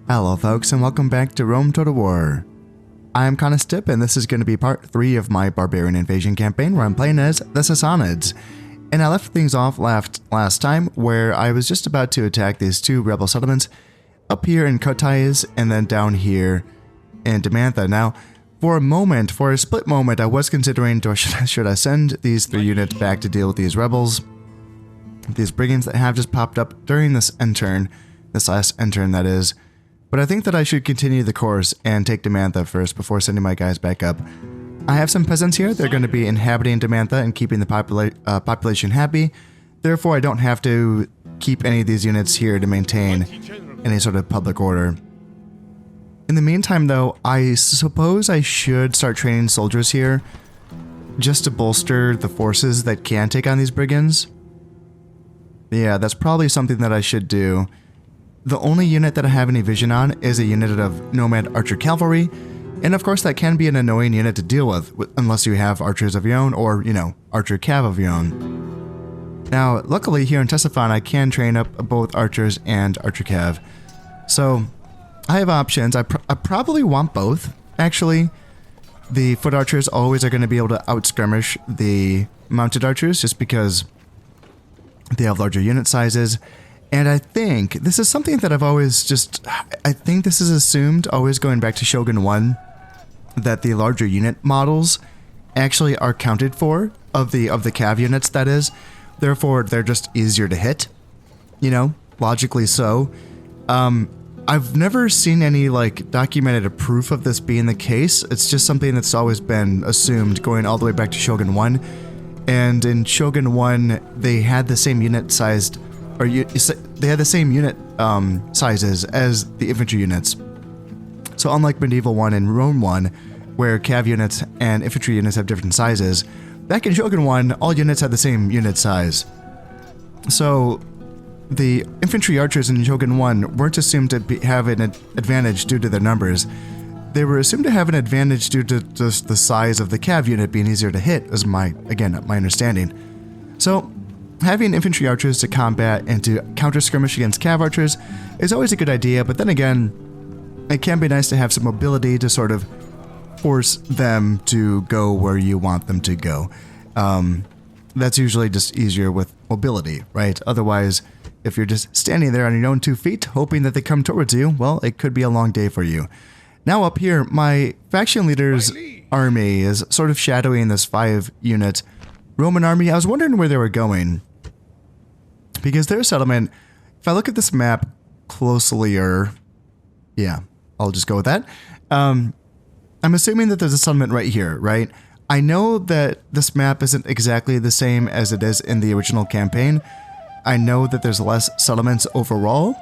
Hello folks and welcome back to Rome Total War. I'm Stip and this is going to be part 3 of my Barbarian invasion campaign where I'm playing as the Sassanids. And I left things off last time where I was just about to attack these two rebel settlements up here in Kotais and then down here in Demantha. Now, for a split moment, I was considering should I send these 3 units back to deal with these rebels, these brigands that have just popped up during this end-turn, this last end-turn that is. But I think that I should continue the course and take Demantha first before sending my guys back up. I have some peasants here. They're going to be inhabiting Demantha and keeping the population happy. Therefore, I don't have to keep any of these units here to maintain any sort of public order. In the meantime, though, I suppose I should start training soldiers here just to bolster the forces that can take on these brigands. Yeah, that's probably something that I should do. The only unit that I have any vision on is a unit of Nomad Archer Cavalry, and of course that can be an annoying unit to deal with unless you have archers of your own or, Archer Cav of your own. Now, luckily here in Ctesiphon I can train up both archers and Archer Cav. So, I have options. I probably want both, actually. The foot archers always are going to be able to outskirmish the mounted archers just because they have larger unit sizes. And I think this is something that I've always I think this is assumed, always going back to Shogun 1, that the larger unit models actually are counted for, of the cav units that is. Therefore, they're just easier to hit, logically so. I've never seen any documented proof of this being the case. It's just something that's always been assumed going all the way back to Shogun 1. And in Shogun 1, they had the same unit sized, or they had the same unit sizes as the infantry units. So unlike Medieval 1 and Rome 1, where cav units and infantry units have different sizes, back in Shogun 1, all units had the same unit size. So the infantry archers in Shogun 1 weren't assumed to have an advantage due to their numbers. They were assumed to have an advantage due to just the size of the cav unit being easier to hit, is my understanding. So having infantry archers to combat and to counter skirmish against cav archers is always a good idea, but then again, it can be nice to have some mobility to sort of force them to go where you want them to go. That's usually just easier with mobility, right? Otherwise, if you're just standing there on your own 2 feet, hoping that they come towards you, well, it could be a long day for you. Now up here, my faction leader's army is sort of shadowing this 5-unit Roman army. I was wondering where they were going, because their settlement, if I look at this map closely, yeah, I'll just go with that. I'm assuming that there's a settlement right here, right? I know that this map isn't exactly the same as it is in the original campaign. I know that there's less settlements overall.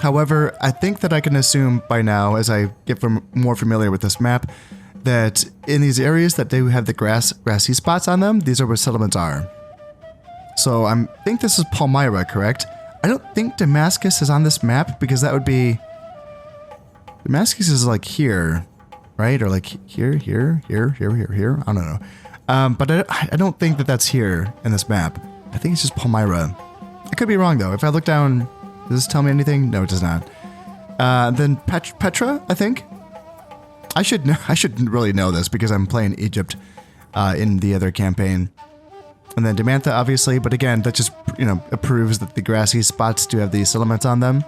However, I think that I can assume by now, as I get more familiar with this map, that in these areas that do have the grassy spots on them, these are where settlements are. So I think this is Palmyra, correct? I don't think Damascus is on this map, because that would be... Damascus is like here, right? Or like here. I don't know. But I don't think that that's here in this map. I think it's just Palmyra. I could be wrong though. If I look down, does this tell me anything? No, it does not. Then Petra, I think. I should really know this because I'm playing Egypt in the other campaign. And then Demantha, obviously, but again, that just, proves that the grassy spots do have these settlements on them.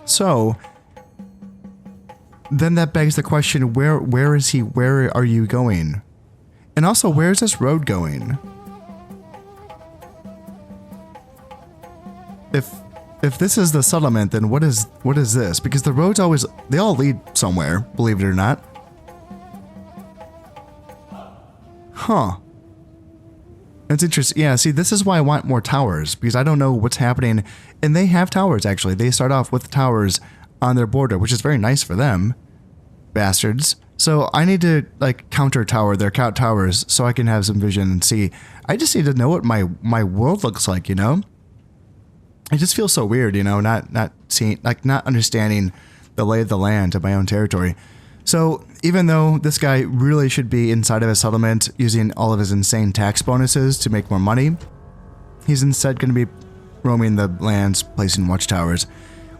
So, then that begs the question, where is he? Where are you going? And also, where's this road going? If this is the settlement, then what is this? Because the roads they all lead somewhere, believe it or not. Huh. That's interesting. Yeah, see, this is why I want more towers, because I don't know what's happening. And they have towers, actually. They start off with towers on their border, which is very nice for them. Bastards. So I need to, counter tower their towers so I can have some vision and see. I just need to know what my world looks like, It just feels so weird, not seeing, not understanding the lay of the land of my own territory. So even though this guy really should be inside of a settlement using all of his insane tax bonuses to make more money, he's instead going to be roaming the lands, placing watchtowers,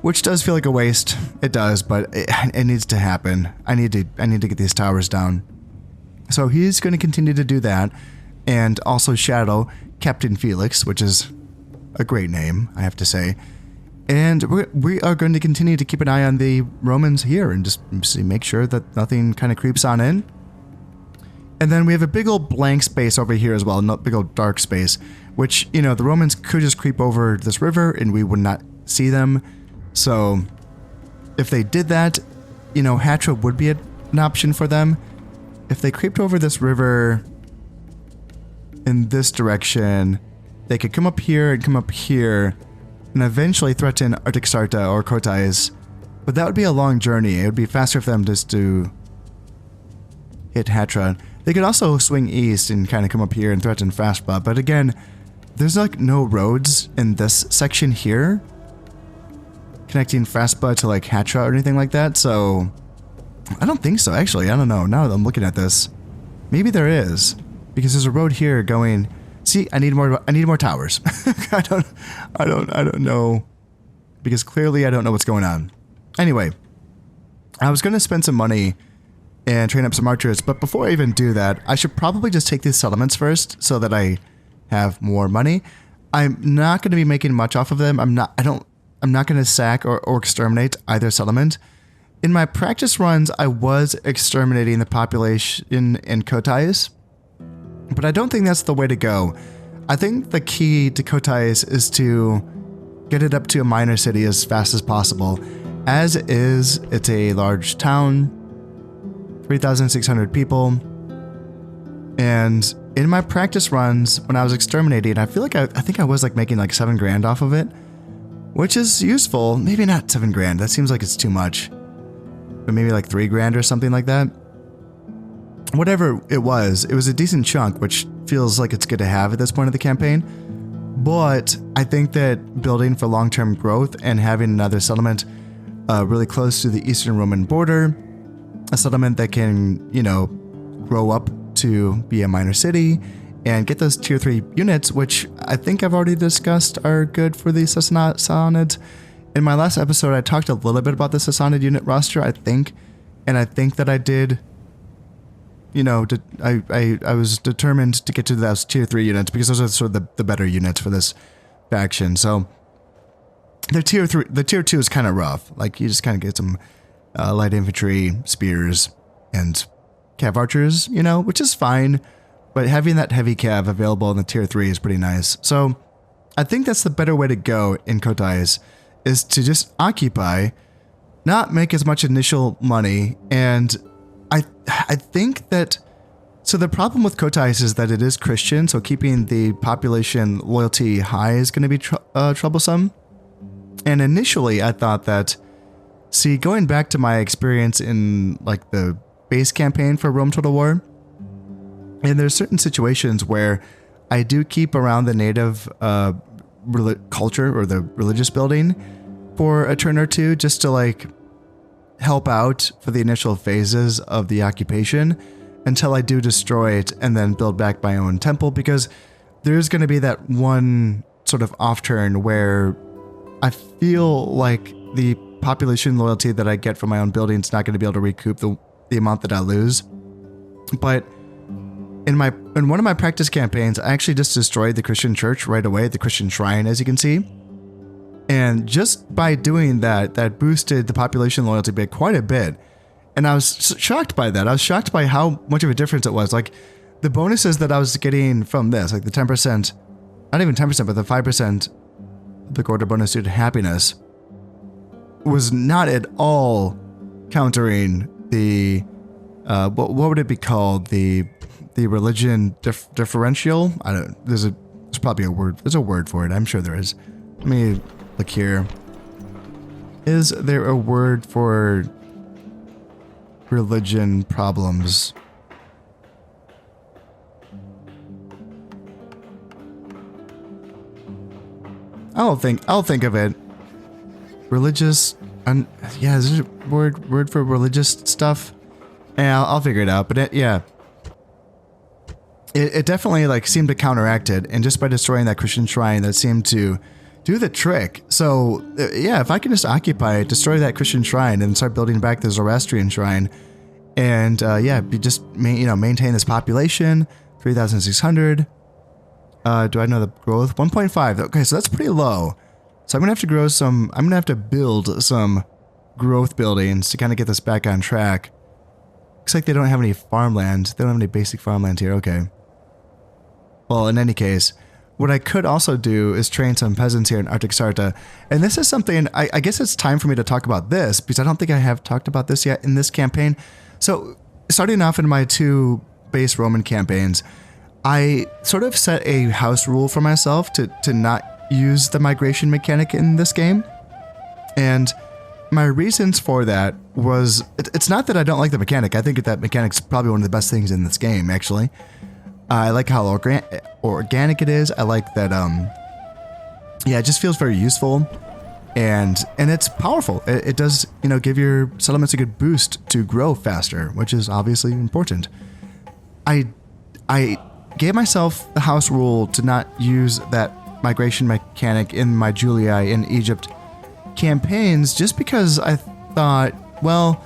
which does feel like a waste. It does, but it needs to happen. I need to get these towers down. So he's going to continue to do that, and also shadow Captain Felix, which is a great name, I have to say. And we are going to continue to keep an eye on the Romans here and just make sure that nothing kind of creeps on in. And then we have a big old blank space over here as well, not big old dark space, which, you know, the Romans could just creep over this river and we would not see them. So if they did that, you know, Hatra would be an option for them. If they creeped over this river in this direction, they could come up here and come up here and eventually threaten Artaxata or Kotais. But that would be a long journey. It would be faster for them just to hit Hatra. They could also swing east and kind of come up here and threaten Fastba. But again, there's like no roads in this section here connecting Fastba to like Hatra or anything like that. So I don't think so, actually. I don't know. Now that I'm looking at this, maybe there is, because there's a road here going. See, I need more towers. I don't know, because clearly I don't know what's going on. Anyway, I was going to spend some money and train up some archers, but before I even do that, I should probably just take these settlements first so that I have more money. I'm not going to be making much off of them. I'm not going to sack or exterminate either settlement. In my practice runs, I was exterminating the population in Kotais, but I don't think that's the way to go. I think the key to Kotais is to get it up to a minor city as fast as possible. As is, it's a large town, 3,600 people, and in my practice runs, when I was exterminating, I feel like I think I was like making like 7 grand off of it, which is useful. Maybe not 7 grand. That seems like it's too much, but maybe like 3 grand or something like that. Whatever it was a decent chunk, which feels like it's good to have at this point of the campaign. But I think that building for long-term growth and having another settlement really close to the Eastern Roman border, a settlement that can, you know, grow up to be a minor city and get those tier 3 units, which I think I've already discussed are good for the Sassanids. In my last episode, I talked a little bit about the Sassanid unit roster, I think, and I think that I did. You know, I was determined to get to those tier 3 units because those are sort of the better units for this faction. So the tier 2 is kind of rough. Like, you just kind of get some light infantry, spears, and cav archers, you know, which is fine. But having that heavy cav available in the tier 3 is pretty nice. So I think that's the better way to go in Kotais, is to just occupy, not make as much initial money, and I think that, so the problem with Kotais is that it is Christian, so keeping the population loyalty high is going to be troublesome. And initially I thought that, see, going back to my experience in like the base campaign for Rome Total War, and there's certain situations where I do keep around the native culture or the religious building for a turn or two just to like help out for the initial phases of the occupation until I do destroy it and then build back my own temple, because there's going to be that one sort of off turn where I feel like the population loyalty that I get from my own building is not going to be able to recoup the amount that I lose. But in one of my practice campaigns, I actually just destroyed the Christian church right away, the Christian shrine, as you can see. And just by doing that, that boosted the population loyalty by quite a bit. And I was shocked by that. I was shocked by how much of a difference it was. Like, the bonuses that I was getting from this, like the 10%, not even 10%, but the 5%, the quarter bonus due to happiness, was not at all countering the, what would it be called? The religion differential? I don't, there's probably a word. There's a word for it. I'm sure there is. Let me look here. Is there a word for religion problems? I'll think of it. Religious, yeah, is there a word for religious stuff? Yeah, I'll figure it out. But yeah, it definitely like seemed to counteract it, and just by destroying that Christian shrine, that seemed to do the trick. So yeah, if I can just occupy it, destroy that Christian shrine, and start building back the Zoroastrian shrine, and yeah, maintain this population, 3,600. Do I know the growth? 1.5. Okay, so that's pretty low. So I'm gonna have to grow some. I'm gonna have to build some growth buildings to kind of get this back on track. Looks like they don't have any farmland. They don't have any basic farmland here. Okay. Well, in any case, what I could also do is train some peasants here in Arctic Sarta. And this is something, I guess it's time for me to talk about this, because I don't think I have talked about this yet in this campaign. So, starting off in my 2 base Roman campaigns, I sort of set a house rule for myself to not use the migration mechanic in this game. And my reasons for that was, it's not that I don't like the mechanic. I think that mechanic's probably one of the best things in this game, actually. I like how organic it is. I like that, yeah, it just feels very useful. And it's powerful. It does, give your settlements a good boost to grow faster, which is obviously important. I gave myself the house rule to not use that migration mechanic in my Julii in Egypt campaigns, just because I thought, well,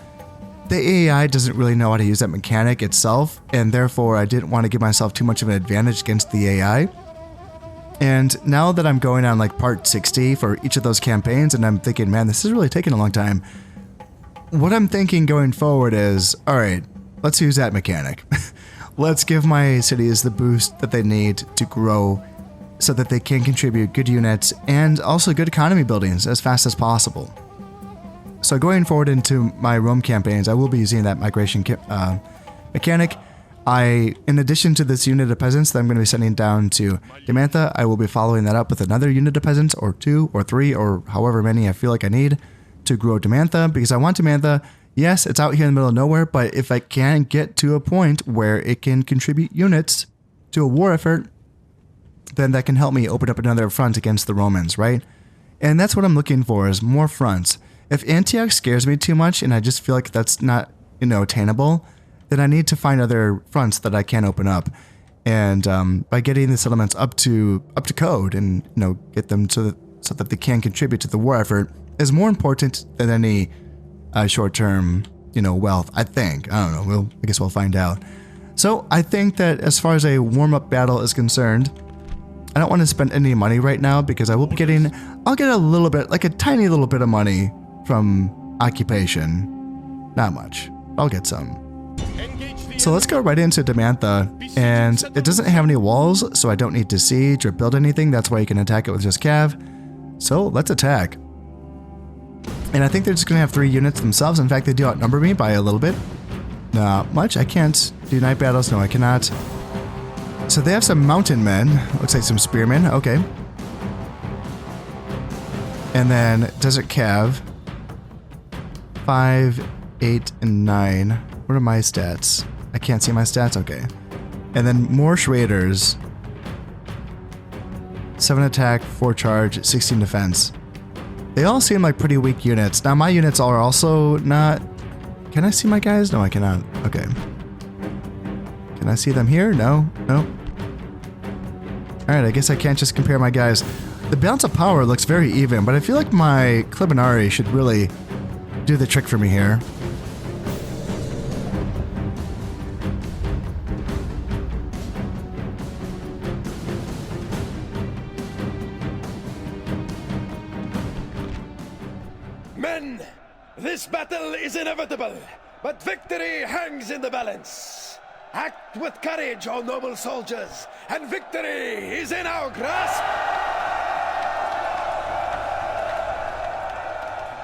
the AI doesn't really know how to use that mechanic itself, and therefore I didn't want to give myself too much of an advantage against the AI. And now that I'm going on like part 60 for each of those campaigns, and I'm thinking, man, this is really taking a long time. What I'm thinking going forward is, all right, let's use that mechanic. Let's give my cities the boost that they need to grow so that they can contribute good units and also good economy buildings as fast as possible. So going forward into my Rome campaigns, I will be using that migration mechanic. In addition to this unit of peasants that I'm going to be sending down to Dimantha, I will be following that up with another unit of peasants, or 2 or 3 or however many I feel like I need to grow Dimantha, because I want Dimantha. Yes, it's out here in the middle of nowhere, but if I can get to a point where it can contribute units to a war effort, then that can help me open up another front against the Romans, right? And that's what I'm looking for, is more fronts. If Antioch scares me too much and I just feel like that's not, attainable, then I need to find other fronts that I can open up. And by getting the settlements up to code and, get them so that they can contribute to the war effort is more important than any short-term, wealth, I think. I don't know. I guess we'll find out. So I think that as far as a warm-up battle is concerned, I don't want to spend any money right now, because I'll get a little bit, like a tiny little bit of money from occupation. Not much. I'll get some. So let's go right into Dimantha, and it doesn't have any walls, so I don't need to siege or build anything. That's why you can attack it with just cav. So let's attack. And I think they're just going to have 3 units themselves. In fact, they do outnumber me by a little bit. Not much. I can't do night battles. No, I cannot. So they have some mountain men. Looks like some spearmen. Okay. And then Desert Cav. 5, 8, and 9. What are my stats? I can't see my stats? Okay. And then more Raiders. 7 attack, 4 charge, 16 defense. They all seem like pretty weak units. Now my units are also not... Can I see my guys? No, I cannot. Okay. Can I see them here? No? No? Alright, I guess I can't just compare my guys. The balance of power looks very even, but I feel like my Klibinari should really do the trick for me here. Men, this battle is inevitable, but victory hangs in the balance. Act with courage, O noble soldiers, and victory is in our grasp!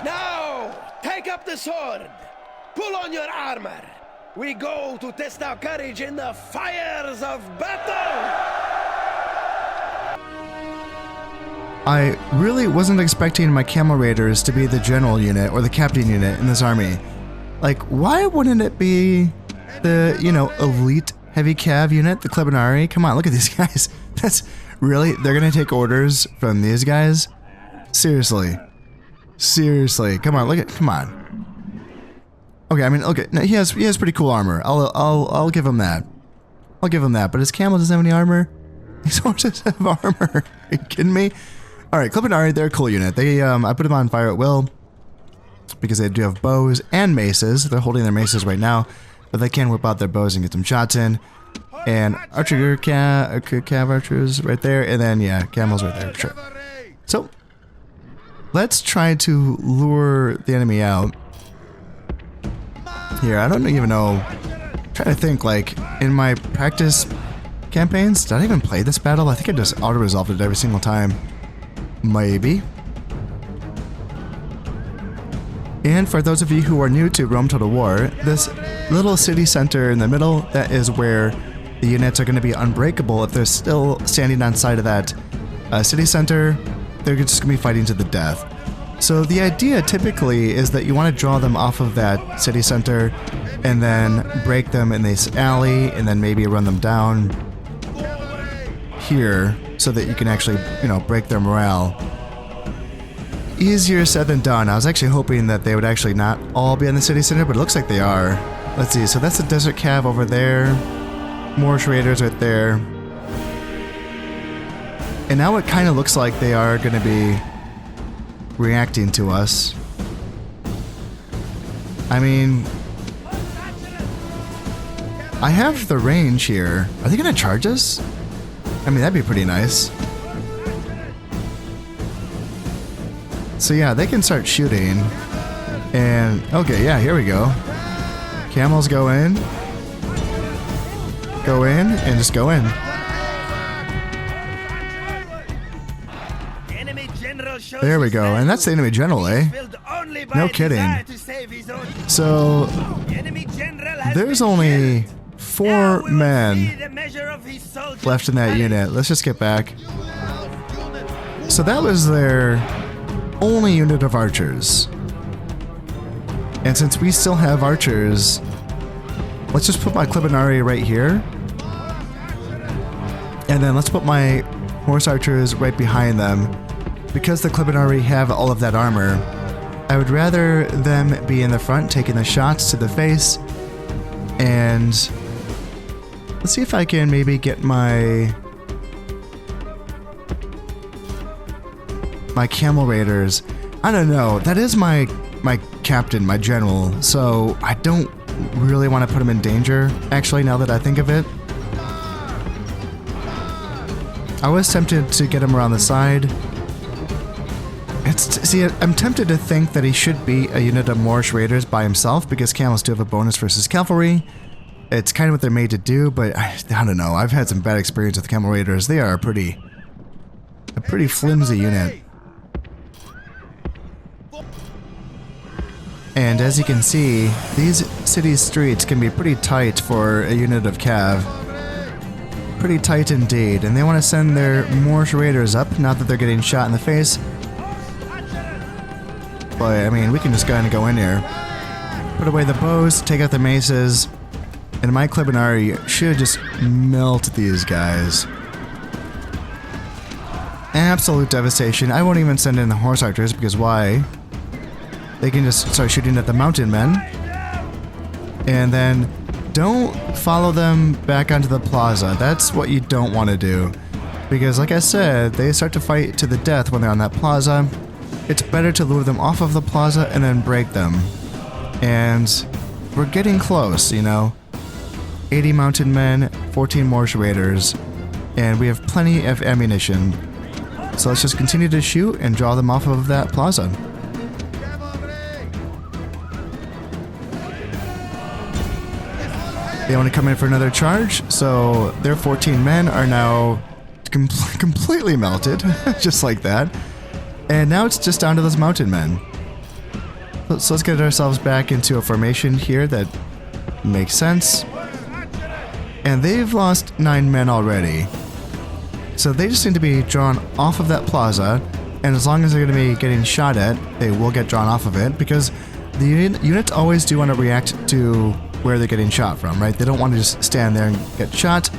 Now, take up the sword, pull on your armor. We go to test our courage in the fires of battle! I really wasn't expecting my Camel Raiders to be the general unit or the captain unit in this army. Like, why wouldn't it be the, elite heavy cav unit, the Klibinari? Come on, look at these guys. That's really, they're gonna take orders from these guys? Seriously. Seriously. Come on, come on. Okay, I mean, okay, no, he has pretty cool armor. I'll give him that. I'll give him that, but his camel doesn't have any armor. These horses have armor. Are you kidding me? Alright, Clipinari, they're a cool unit. They, I put them on fire at will because they do have bows and maces. They're holding their maces right now, but they can whip out their bows and get some shots in. And archer cav archers right there, and then, yeah, camels right there, sure. So, let's try to lure the enemy out. Here, I don't even know. I'm trying to think, like, in my practice campaigns, did I even play this battle? I think I just auto-resolved it every single time. Maybe. And for those of you who are new to Rome Total War, this little city center in the middle, that is where the units are going to be unbreakable. If they're still standing on side of that city center, they're just going to be fighting to the death. So the idea typically is that you want to draw them off of that city center and then break them in this alley and then maybe run them down here so that you can actually, you know, break their morale. Easier said than done. I was actually hoping that they would actually not all be in the city center, but it looks like they are. Let's see, so that's the desert cav over there. More raiders right there. And now it kind of looks like they are going to be reacting to us. I mean, I have the range here. Are they going to charge us? I mean, that'd be pretty nice. So yeah, they can start shooting. And, okay, yeah, here we go. Camels go in. Go in, and just go in. There we go, and that's the enemy general, eh? No kidding. So, there's only 4 men left in that unit. Let's just get back. So that was their only unit of archers. And since we still have archers, let's just put my Clipinari right here. And then let's put my horse archers right behind them. Because the Clipinari have all of that armor, I would rather them be in the front taking the shots to the face. And let's see if I can maybe get my camel raiders. I don't know. That is my captain, my general. So I don't really want to put him in danger, actually, now that I think of it. I was tempted to get him around the side. See, I'm tempted to think that he should be a unit of Moorish raiders by himself because camels do have a bonus versus cavalry. It's kind of what they're made to do, but I don't know. I've had some bad experience with camel raiders. They are a pretty flimsy unit. And as you can see, these city streets can be pretty tight for a unit of cav. Pretty tight indeed, and they want to send their Moorish raiders up now that they're getting shot in the face. But, I mean, we can just go ahead and go in here. Put away the bows, take out the maces, and my Clipinari should just melt these guys. Absolute devastation. I won't even send in the horse archers, because why? They can just start shooting at the mountain men. And then don't follow them back onto the plaza. That's what you don't want to do. Because, like I said, they start to fight to the death when they're on that plaza. It's better to lure them off of the plaza and then break them. And we're getting close, you know. 80 mountain men, 14 Moorish raiders, and we have plenty of ammunition. So let's just continue to shoot and draw them off of that plaza. They want to come in for another charge, so their 14 men are now completely melted, just like that. And now it's just down to those mountain men. So let's get ourselves back into a formation here that makes sense. And they've lost 9 men already. So they just need to be drawn off of that plaza, and as long as they're going to be getting shot at, they will get drawn off of it, because the units always do want to react to where they're getting shot from, right? They don't want to just stand there and get shot.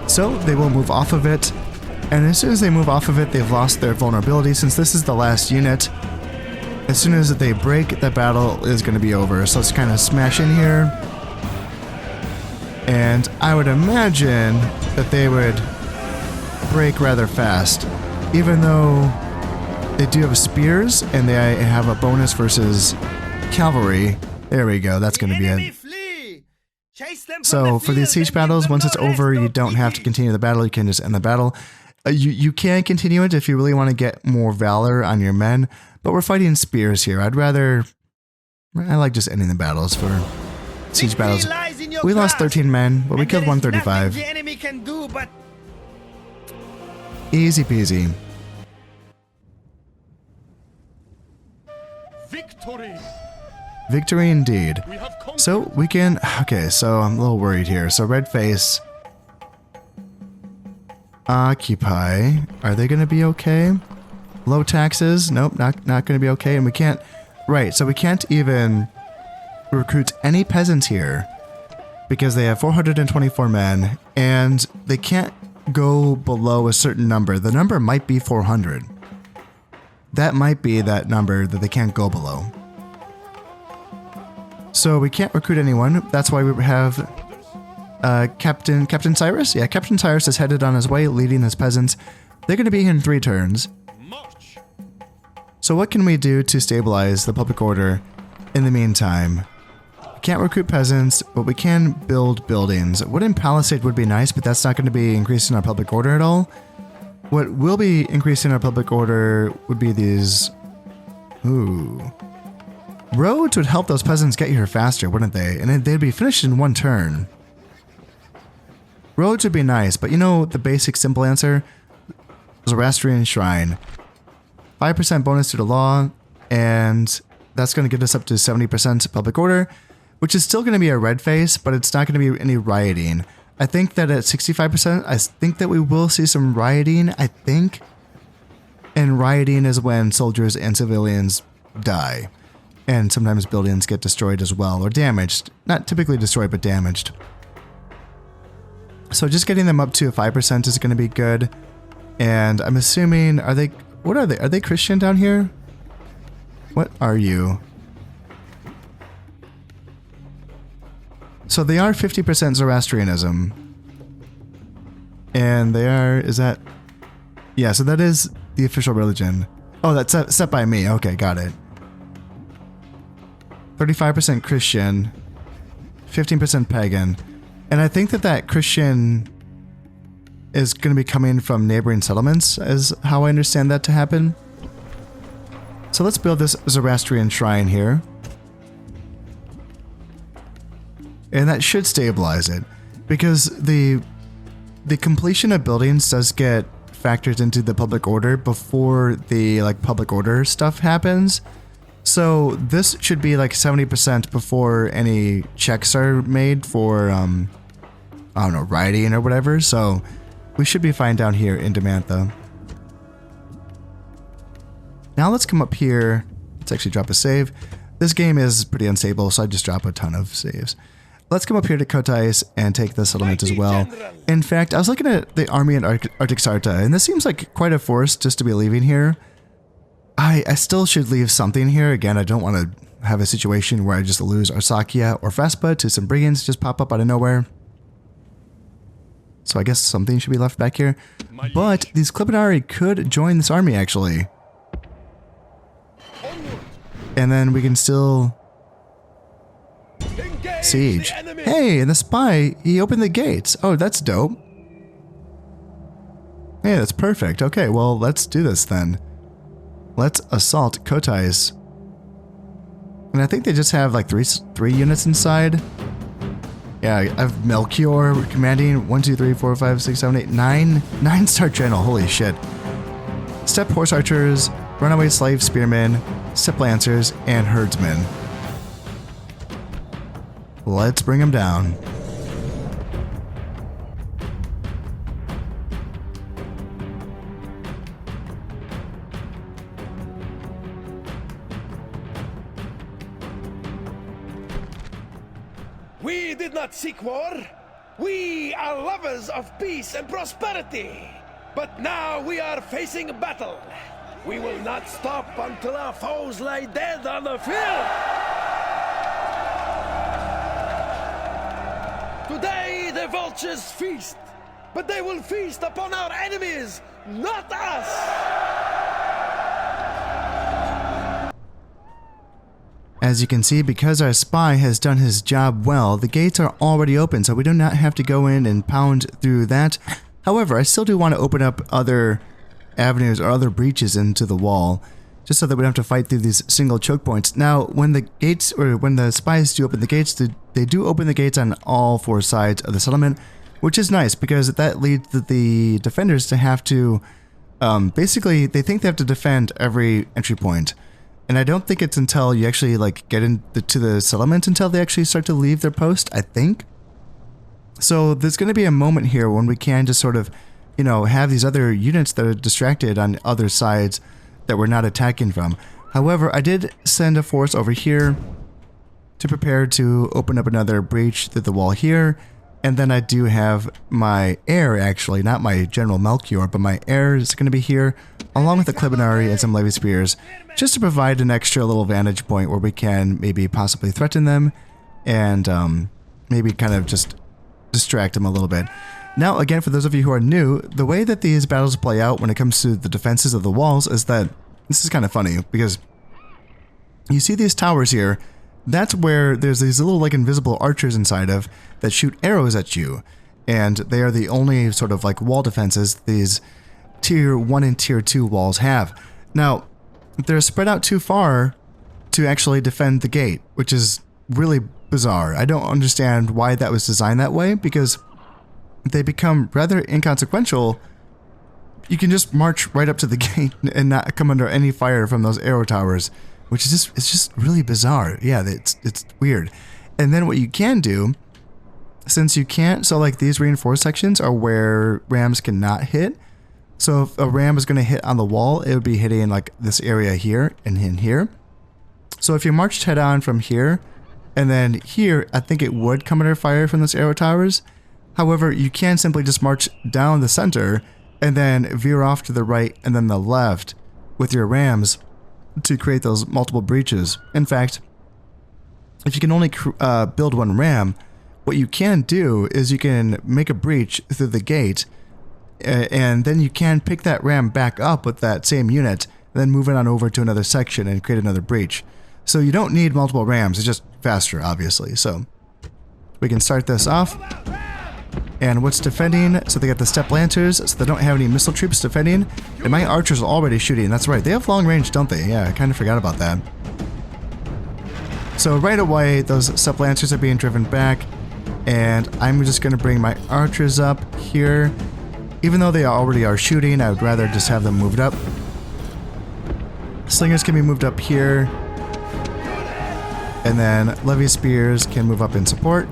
So they will move off of it. And as soon as they move off of it, they've lost their vulnerability. Since this is the last unit, as soon as they break, the battle is going to be over. So let's kind of smash in here. And I would imagine that they would break rather fast. even though they do have spears and they have a bonus versus cavalry. There we go. That's going to be it. So for these siege battles, once it's over, you don't have to continue the battle. You can just end the battle. You can continue it if you really want to get more valor on your men, but we're fighting spears here. I like just ending the battles for siege battles. We lost 13 men, but we killed 135. Easy peasy. Victory! Victory indeed. So we can... Okay, so I'm a little worried here. So red face. Occupy. Are they going to be okay? Low taxes? Nope, not going to be okay. And we can't... Right, so we can't even recruit any peasants here because they have 424 men and they can't go below a certain number. The number might be 400. That might be that number that they can't go below. So we can't recruit anyone. That's why we have Captain Cyrus. Yeah, Captain Cyrus is headed on his way, leading his peasants. They're going to be here in 3 turns. So what can we do to stabilize the public order in the meantime? We can't recruit peasants, but we can build buildings. Wooden palisade would be nice, but that's not going to be increasing our public order at all. What will be increasing our public order would be these... Ooh. Roads would help those peasants get here faster, wouldn't they? And they'd be finished in 1 turn. Roads would be nice, but you know the basic simple answer? Zoroastrian Shrine. 5% bonus to the law, and that's going to get us up to 70% public order, which is still going to be a red face, but it's not going to be any rioting. I think that at 65%, I think that we will see some rioting, I think. And rioting is when soldiers and civilians die. And sometimes buildings get destroyed as well, or damaged. Not typically destroyed, but damaged. So just getting them up to 5% is going to be good. And I'm assuming, are they... What are they? Are they Christian down here? What are you? So they are 50% Zoroastrianism. And they are... Is that... Yeah, so that is the official religion. Oh, that's set by me. Okay, got it. 35% Christian. 15% pagan. And I think that that Christian is going to be coming from neighboring settlements, is how I understand that to happen. So let's build this Zoroastrian shrine here. And that should stabilize it, because the completion of buildings does get factored into the public order before the public order stuff happens. So this should be like 70% before any checks are made for I don't know, rioting or whatever. So we should be fine down here in Demantha. Now let's come up here. Let's actually drop a save. This game is pretty unstable, so I just drop a ton of saves. Let's come up here to Kotais and take the settlement as well. In fact, I was looking at the army in Artaxarta, and this seems like quite a force just to be leaving here. I still should leave something here. Again, I don't want to have a situation where I just lose Arsacia or Vespa to some brigands just pop up out of nowhere. So I guess something should be left back here. But these Clipinari could join this army, actually. And then we can still siege. Hey, and the spy, he opened the gates. Oh, that's dope. Hey, that's perfect. Okay, well, let's do this then. Let's assault Kotais. And I think they just have like three units inside. Yeah, I have Melchior commanding 1, 2, 3, 4, 5, 6, 7, 8, 9. 9-star general, holy shit. Steppe horse archers, runaway slave spearmen, steppe lancers, and herdsmen. Let's bring them down. We did not seek war. We are lovers of peace and prosperity. But now we are facing battle. We will not stop until our foes lie dead on the field. Today the vultures feast, but they will feast upon our enemies not us! As you can see, because our spy has done his job well, the gates are already open, so we do not have to go in and pound through that. However, I still do want to open up other avenues or other breaches into the wall, just so that we don't have to fight through these single choke points. Now, when the gates, or when the spies do open the gates, they do open the gates on all 4 sides of the settlement, which is nice because that leads the defenders to have to, basically, they think they have to defend every entry point. And I don't think it's until you actually like get into the settlement until they actually start to leave their post, I think. So there's going to be a moment here when we can just sort of, you know, have these other units that are distracted on other sides that we're not attacking from. However, I did send a force over here to prepare to open up another breach through the wall here. And then I do have my heir, actually, not my General Melchior, but my heir is going to be here, along with the Clibinari and some Levy Spears, just to provide an extra little vantage point where we can maybe possibly threaten them and maybe kind of just distract them a little bit. Now, again, for those of you who are new, the way that these battles play out when it comes to the defenses of the walls is that, this is kind of funny, because you see these towers here, that's where there's these little like invisible archers inside of that shoot arrows at you. And they are the only sort of like wall defenses these tier 1 and tier 2 walls have. Now, they're spread out too far to actually defend the gate, which is really bizarre. I don't understand why that was designed that way, because they become rather inconsequential. You can just march right up to the gate and not come under any fire from those arrow towers, which is just, it's just really bizarre. Yeah, it's weird. And then what you can do, since you can't, so like these reinforced sections are where rams cannot hit. So if a ram is going to hit on the wall, it would be hitting like this area here and in here. So if you marched head on from here and then here, I think it would come under fire from those arrow towers. However, you can simply just march down the center and then veer off to the right and then the left with your rams to create those multiple breaches. In fact, if you can only build one ram, what you can do is you can make a breach through the gate, and then you can pick that ram back up with that same unit, and then move it on over to another section and create another breach. So you don't need multiple rams, it's just faster, obviously. So we can start this off. And what's defending? So they got the step lancers, so they don't have any missile troops defending. And my archers are already shooting. That's right, they have long range, don't they? Yeah, I kind of forgot about that. So right away, those step lancers are being driven back. And I'm just going to bring my archers up here. Even though they already are shooting, I would rather just have them moved up. Slingers can be moved up here. And then Levy Spears can move up in support.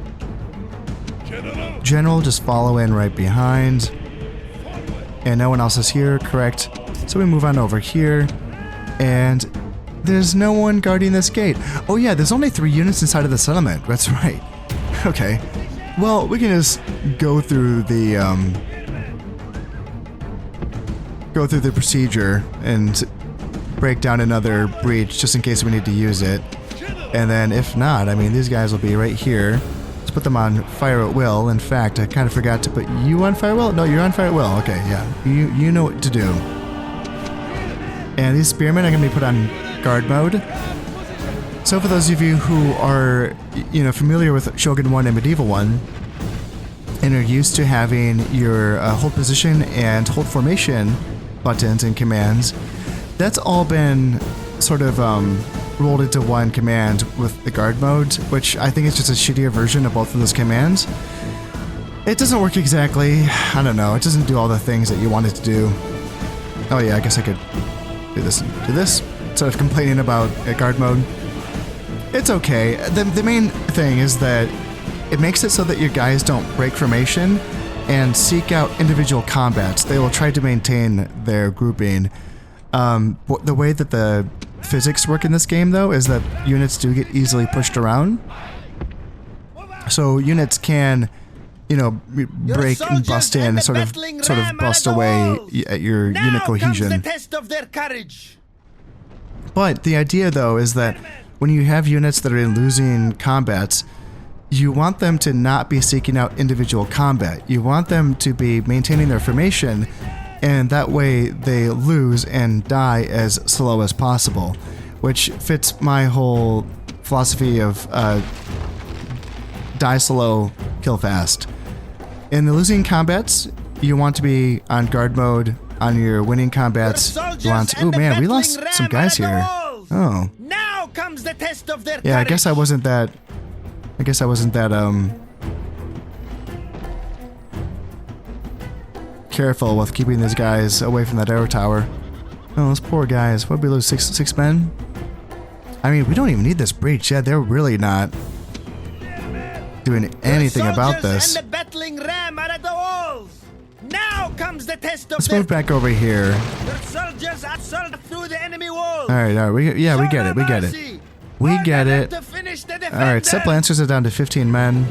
General just follow in right behind. And no one else is here, correct. So we move on over here. And there's no one guarding this gate. Oh yeah, there's only 3 units inside of the settlement. That's right. Okay. Well, we can just go through the procedure and break down another breach just in case we need to use it. And then if not, I mean, these guys will be right here. Let's put them on fire at will. In fact, I kind of forgot to put you on fire at will. No, you're on fire at will. Okay, yeah. You know what to do. And these spearmen are going to be put on guard mode. So for those of you who are, familiar with Shogun 1 and Medieval 1, and are used to having your hold position and hold formation buttons and commands, that's all been sort of rolled into one command with the guard mode, which I think is just a shittier version of both of those commands. It doesn't work exactly. I don't know. It doesn't do all the things that you want it to do. Oh yeah, I guess I could do this and do this instead of complaining about guard mode. It's okay. The main thing is that it makes it so that your guys don't break formation and seek out individual combats. They will try to maintain their grouping. The way that the physics work in this game, though, is that units do get easily pushed around. So units can, break and bust in, sort of bust away at your unit cohesion. Comes the test of their courage. But the idea, though, is that when you have units that are in losing combats, you want them to not be seeking out individual combat. You want them to be maintaining their formation and that way they lose and die as slow as possible, which fits my whole philosophy of die slow, kill fast. In the losing combats, you want to be on guard mode. On your winning combats, you want. Oh man, we lost some guys here. Oh. Now comes the test of their Yeah, I guess I wasn't that. Careful with keeping these guys away from that arrow tower. Oh, those poor guys. What did we lose? Six men? I mean, we don't even need this breach. Yeah, they're really not doing anything about this. And the battling ram are at the walls. Now comes the test of Let's move back over here. Their soldiers assault through the enemy walls. All right. We get it. We get it. We get it. All right, Step Lancers are down to 15 men.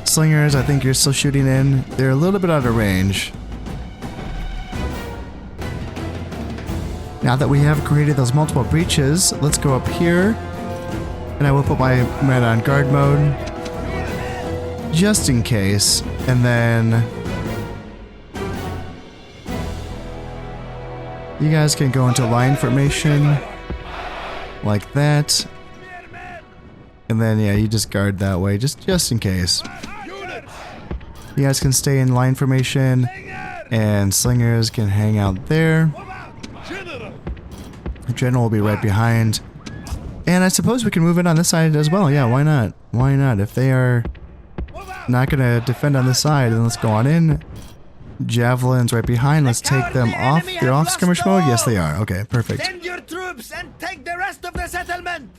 Slingers, I think you're still shooting in. They're a little bit out of range. Now that we have created those multiple breaches, let's go up here. And I will put my men on guard mode. Just in case. And then you guys can go into line formation. Like that. And then yeah, you just guard that way, just in case. You guys can stay in line formation, and slingers can hang out there. The general will be right behind. And I suppose we can move in on this side as well. Yeah, why not? Why not? If they are not going to defend on this side, then let's go on in. Javelins right behind. Let's take them off. They're off skirmish mode? Yes, they are. Okay, perfect. Send your troops and take the rest of the settlement.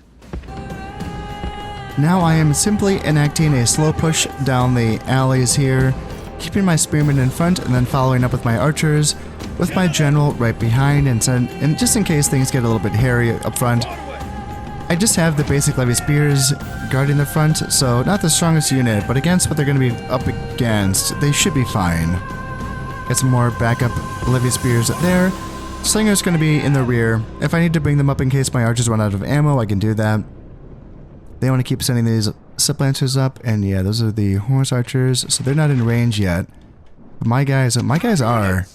Now I am simply enacting a slow push down the alleys here, keeping my spearmen in front and then following up with my archers, with my general right behind, and just in case things get a little bit hairy up front, I just have the basic levy spears guarding the front, so not the strongest unit, but against what they're going to be up against, they should be fine. Get some more backup levy spears there. Slinger's going to be in the rear. If I need to bring them up in case my archers run out of ammo, I can do that. They want to keep sending these Step Lancers up, and yeah, those are the horse archers, so they're not in range yet. But my guys are.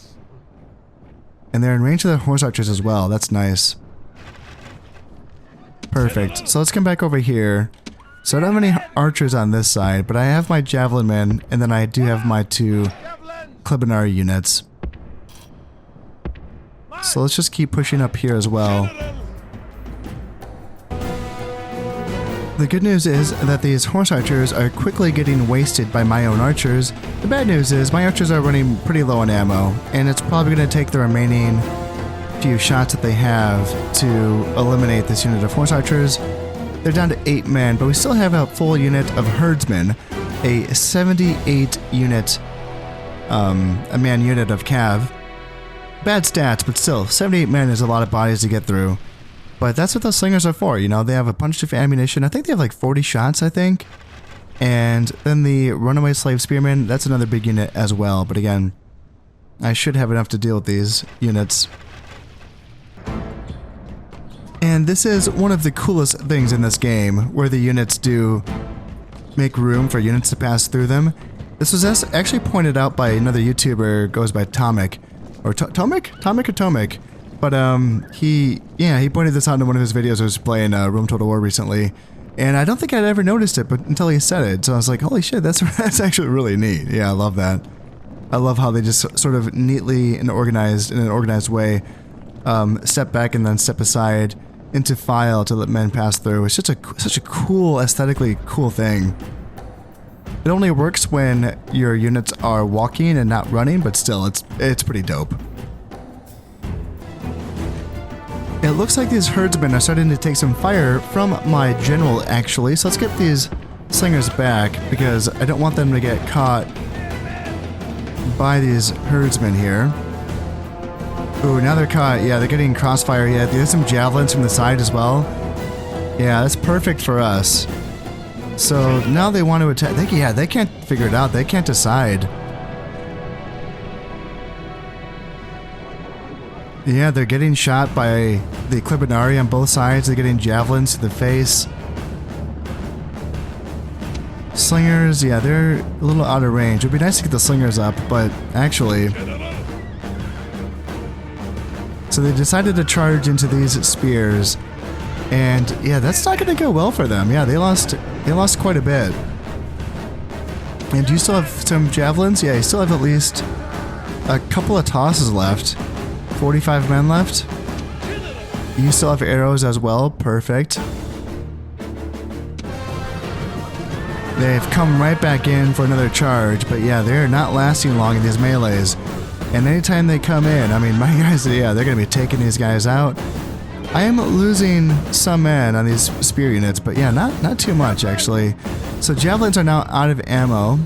And they're in range of the horse archers as well. That's nice. Perfect. So let's come back over here. So I don't have any archers on this side, but I have my javelin men, and then I do have my 2 Klebinari units. So let's just keep pushing up here as well. The good news is that these horse archers are quickly getting wasted by my own archers. The bad news is my archers are running pretty low on ammo, and it's probably going to take the remaining few shots that they have to eliminate this unit of horse archers. They're down to 8 men, but we still have a full unit of herdsmen, a 78 unit, a man unit of cav. Bad stats, but still, 78 men is a lot of bodies to get through. But that's what those slingers are for, you know, they have a bunch of ammunition. I think they have like 40 shots, I think. And then the runaway slave spearmen, that's another big unit as well. But again, I should have enough to deal with these units. And this is one of the coolest things in this game, where the units do make room for units to pass through them. This was actually pointed out by another YouTuber, goes by Tomic. Or Tomic? Tomic or Tomic? But he pointed this out in one of his videos. I was playing Rome Total War recently, and I don't think I'd ever noticed it, but until he said it, so I was like, holy shit, that's actually really neat. Yeah, I love that. I love how they just sort of neatly and organized in an organized way step back and then step aside into file to let men pass through. It's such a cool, aesthetically cool thing. It only works when your units are walking and not running, but still, it's pretty dope. It looks like these herdsmen are starting to take some fire from my general, actually. So let's get these slingers back, because I don't want them to get caught by these herdsmen here. Ooh, now they're caught. Yeah, they're getting crossfire yet. There's some javelins from the side as well. Yeah, that's perfect for us. So now they want to attack. They can't figure it out. They can't decide. Yeah, they're getting shot by the Klebinari on both sides. They're getting javelins to the face. Slingers, yeah, they're a little out of range. It would be nice to get the slingers up, but actually... So they decided to charge into these spears. And yeah, that's not going to go well for them. Yeah, they lost quite a bit. And do you still have some javelins? Yeah, you still have at least a couple of tosses left. 45 men left. You still have arrows as well. Perfect. They've come right back in for another charge, but yeah, they're not lasting long in these melees. And anytime they come in, I mean, my guys, yeah, they're going to be taking these guys out. I am losing some men on these spear units, but yeah, not too much actually. So javelins are now out of ammo.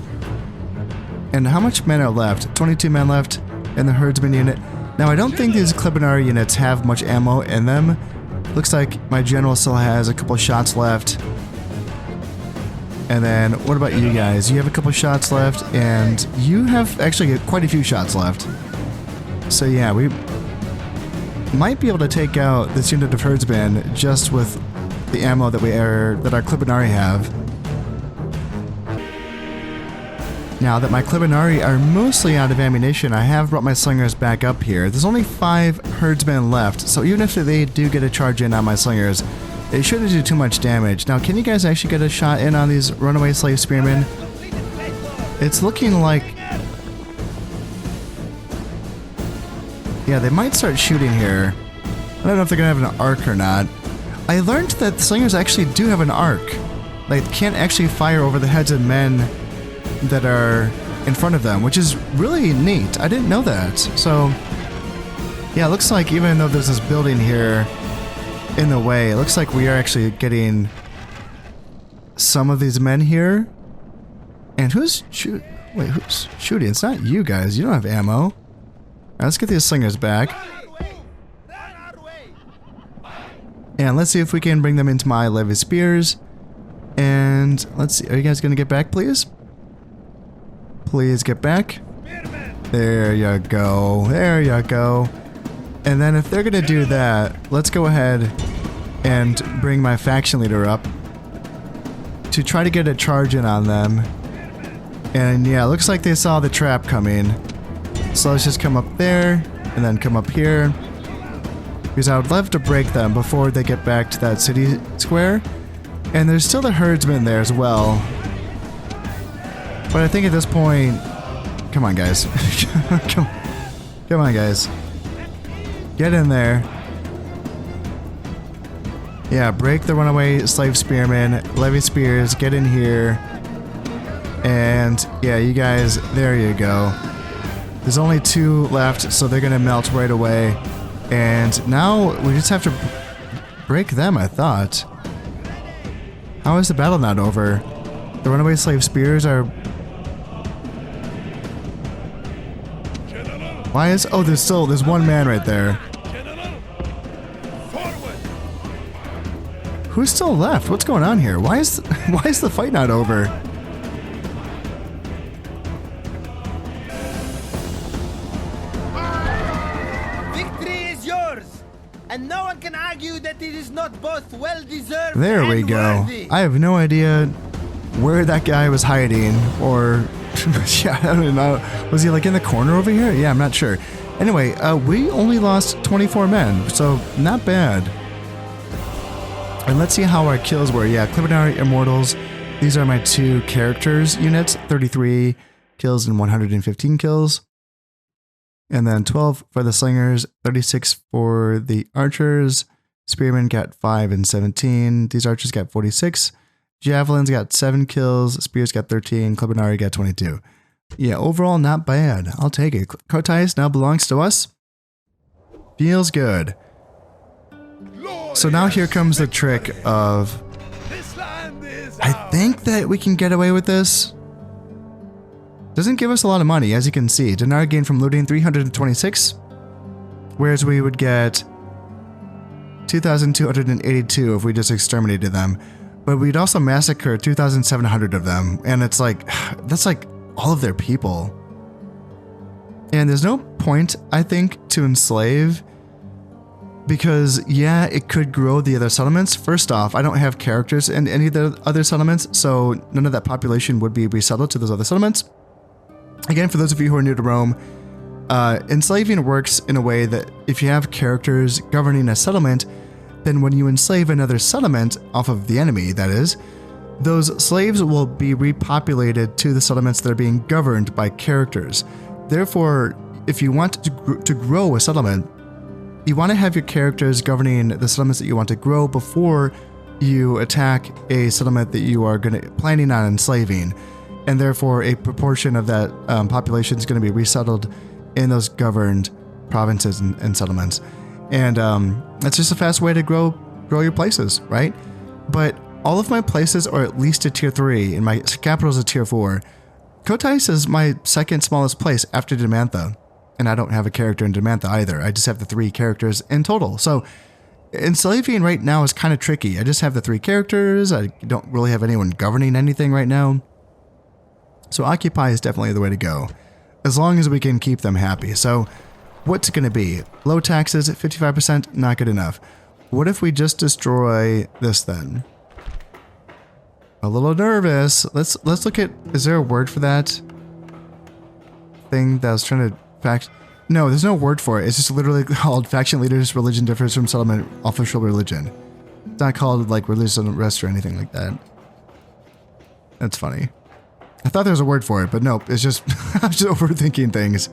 And how much men are left? 22 men left in the herdsman unit. Now I don't think these Clibinari units have much ammo in them. Looks like my general still has a couple shots left. And then what about you guys? You have a couple shots left and you have actually quite a few shots left. So yeah, we might be able to take out this unit of herdsmen just with the ammo that our Clibinari have. Now that my Clibinari are mostly out of ammunition, I have brought my slingers back up here. There's only 5 herdsmen left, so even if they do get a charge in on my slingers, it shouldn't do too much damage. Now, can you guys actually get a shot in on these runaway slave spearmen? It's looking like... Yeah, they might start shooting here. I don't know if they're going to have an arc or not. I learned that the slingers actually do have an arc. They can't actually fire over the heads of men that are in front of them, which is really neat. I didn't know that. So, yeah, it looks like even though there's this building here in the way, it looks like we are actually getting some of these men here. And who's shooting? It's not you guys. You don't have ammo. All right, let's get these slingers back. And let's see if we can bring them into my levy spears. And let's see. Are you guys going to get back, please? Please get back. There you go. There you go. And then if they're going to do that, let's go ahead and bring my faction leader up to try to get a charge in on them. And yeah, it looks like they saw the trap coming. So let's just come up there and then come up here. Because I would love to break them before they get back to that city square. And there's still the herdsmen there as well. But I think at this point... Come on, guys. Come on, guys. Get in there. Yeah, break the runaway slave spearmen. Levy spears. Get in here. And yeah, you guys, there you go. There's only 2 left, so they're going to melt right away. And now we just have to break them, I thought. How is the battle not over? The runaway slave spears are... Why is... Oh, there's one man right there. Who's still left? What's going on here? Why is the fight not over? Victory is yours, and no one can argue that it is not both well-deserved There we and go. worthy. I have no idea where that guy was hiding, or... yeah, I don't know. Was he like in the corner over here? Yeah, I'm not sure. Anyway, we only lost 24 men, so not bad. And let's see how our kills were. Yeah, Clibinari Immortals. These are my 2 characters units. 33 kills and 115 kills. And then 12 for the slingers, 36 for the archers. Spearmen got 5 and 17. These archers got 46. Javelins got 7 kills. Spears got 13. Clibinari got 22. Yeah, overall not bad. I'll take it. Kotais now belongs to us. Feels good. So now here comes the trick of... I think that we can get away with this. Doesn't give us a lot of money, as you can see. Dinar gain from looting 326. Whereas we would get 2,282 if we just exterminated them. But we'd also massacre 2,700 of them. And it's like, that's like all of their people. And there's no point, I think, to enslave Because, yeah, it could grow the other settlements. First off, I don't have characters in any of the other settlements, so none of that population would be resettled to those other settlements. Again, for those of you who are new to Rome, enslaving works in a way that if you have characters governing a settlement, then when you enslave another settlement off of the enemy, that is, those slaves will be repopulated to the settlements that are being governed by characters. Therefore, if you want to grow a settlement, you want to have your characters governing the settlements that you want to grow before you attack a settlement that you are planning on enslaving, and therefore a proportion of that population is going to be resettled in those governed provinces and settlements. And that's just a fast way to grow your places, right? But all of my places are at least a tier 3, and my capital is a tier 4. Kotais is my second smallest place after Demantha. And I don't have a character in Demantha either. I just have the 3 characters in total. So enslaving right now is kind of tricky. I just have the 3 characters. I don't really have anyone governing anything right now. So Occupy is definitely the way to go, as long as we can keep them happy. So what's it going to be? Low taxes at 55%? Not good enough. What if we just destroy this then? A little nervous. Let's look at, is there a word for that thing that I was trying to no, there's no word for it. It's just literally called faction leaders religion differs from settlement official religion. It's not called like religious unrest or anything like that. That's funny. I thought there was a word for it, but nope. It's just I'm just overthinking things.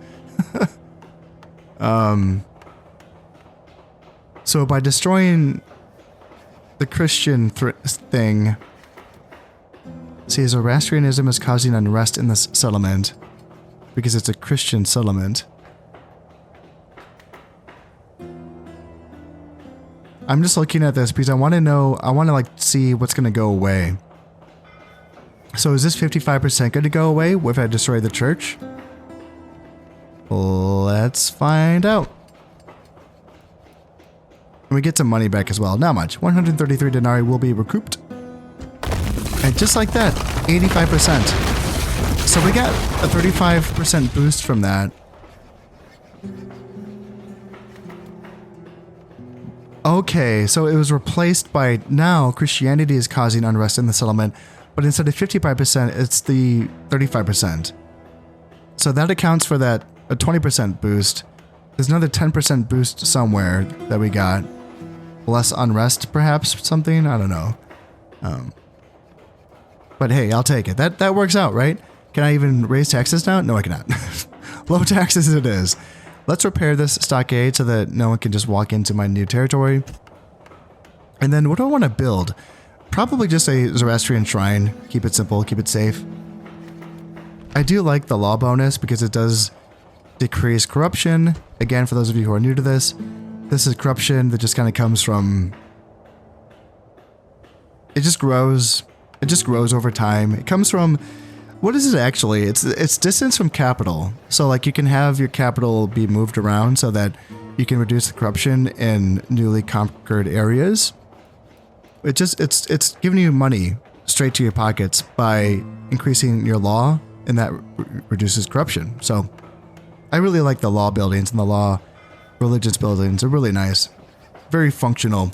So by destroying the Christian thing, see, Zoroastrianism is causing unrest in this settlement. Because it's a Christian settlement. I'm just looking at this because I want to like see what's going to go away. So is this 55% going to go away if I destroy the church? Let's find out. And we get some money back as well. Not much. 133 denarii will be recouped. And just like that, 85%. So we got a 35% boost from that. Okay, so it was replaced by, now Christianity is causing unrest in the settlement, but instead of 55%, it's the 35%. So that accounts for that, a 20% boost. There's another 10% boost somewhere that we got. Less unrest, perhaps, something? I don't know. But hey, I'll take it. That works out, right? Can I even raise taxes now? No, I cannot. Low taxes it is. Let's repair this stockade so that no one can just walk into my new territory. And then what do I want to build? Probably just a Zoroastrian shrine. Keep it simple, keep it safe. I do like the law bonus because it does decrease corruption. Again, for those of you who are new to this is corruption that just kind of comes from... It just grows. It just grows over time. It comes from... What is it actually? It's distance from capital. So like you can have your capital be moved around so that you can reduce the corruption in newly conquered areas. It's giving you money straight to your pockets by increasing your law, and that reduces corruption. So I really like the law buildings and the law religious buildings. They're really nice. Very functional.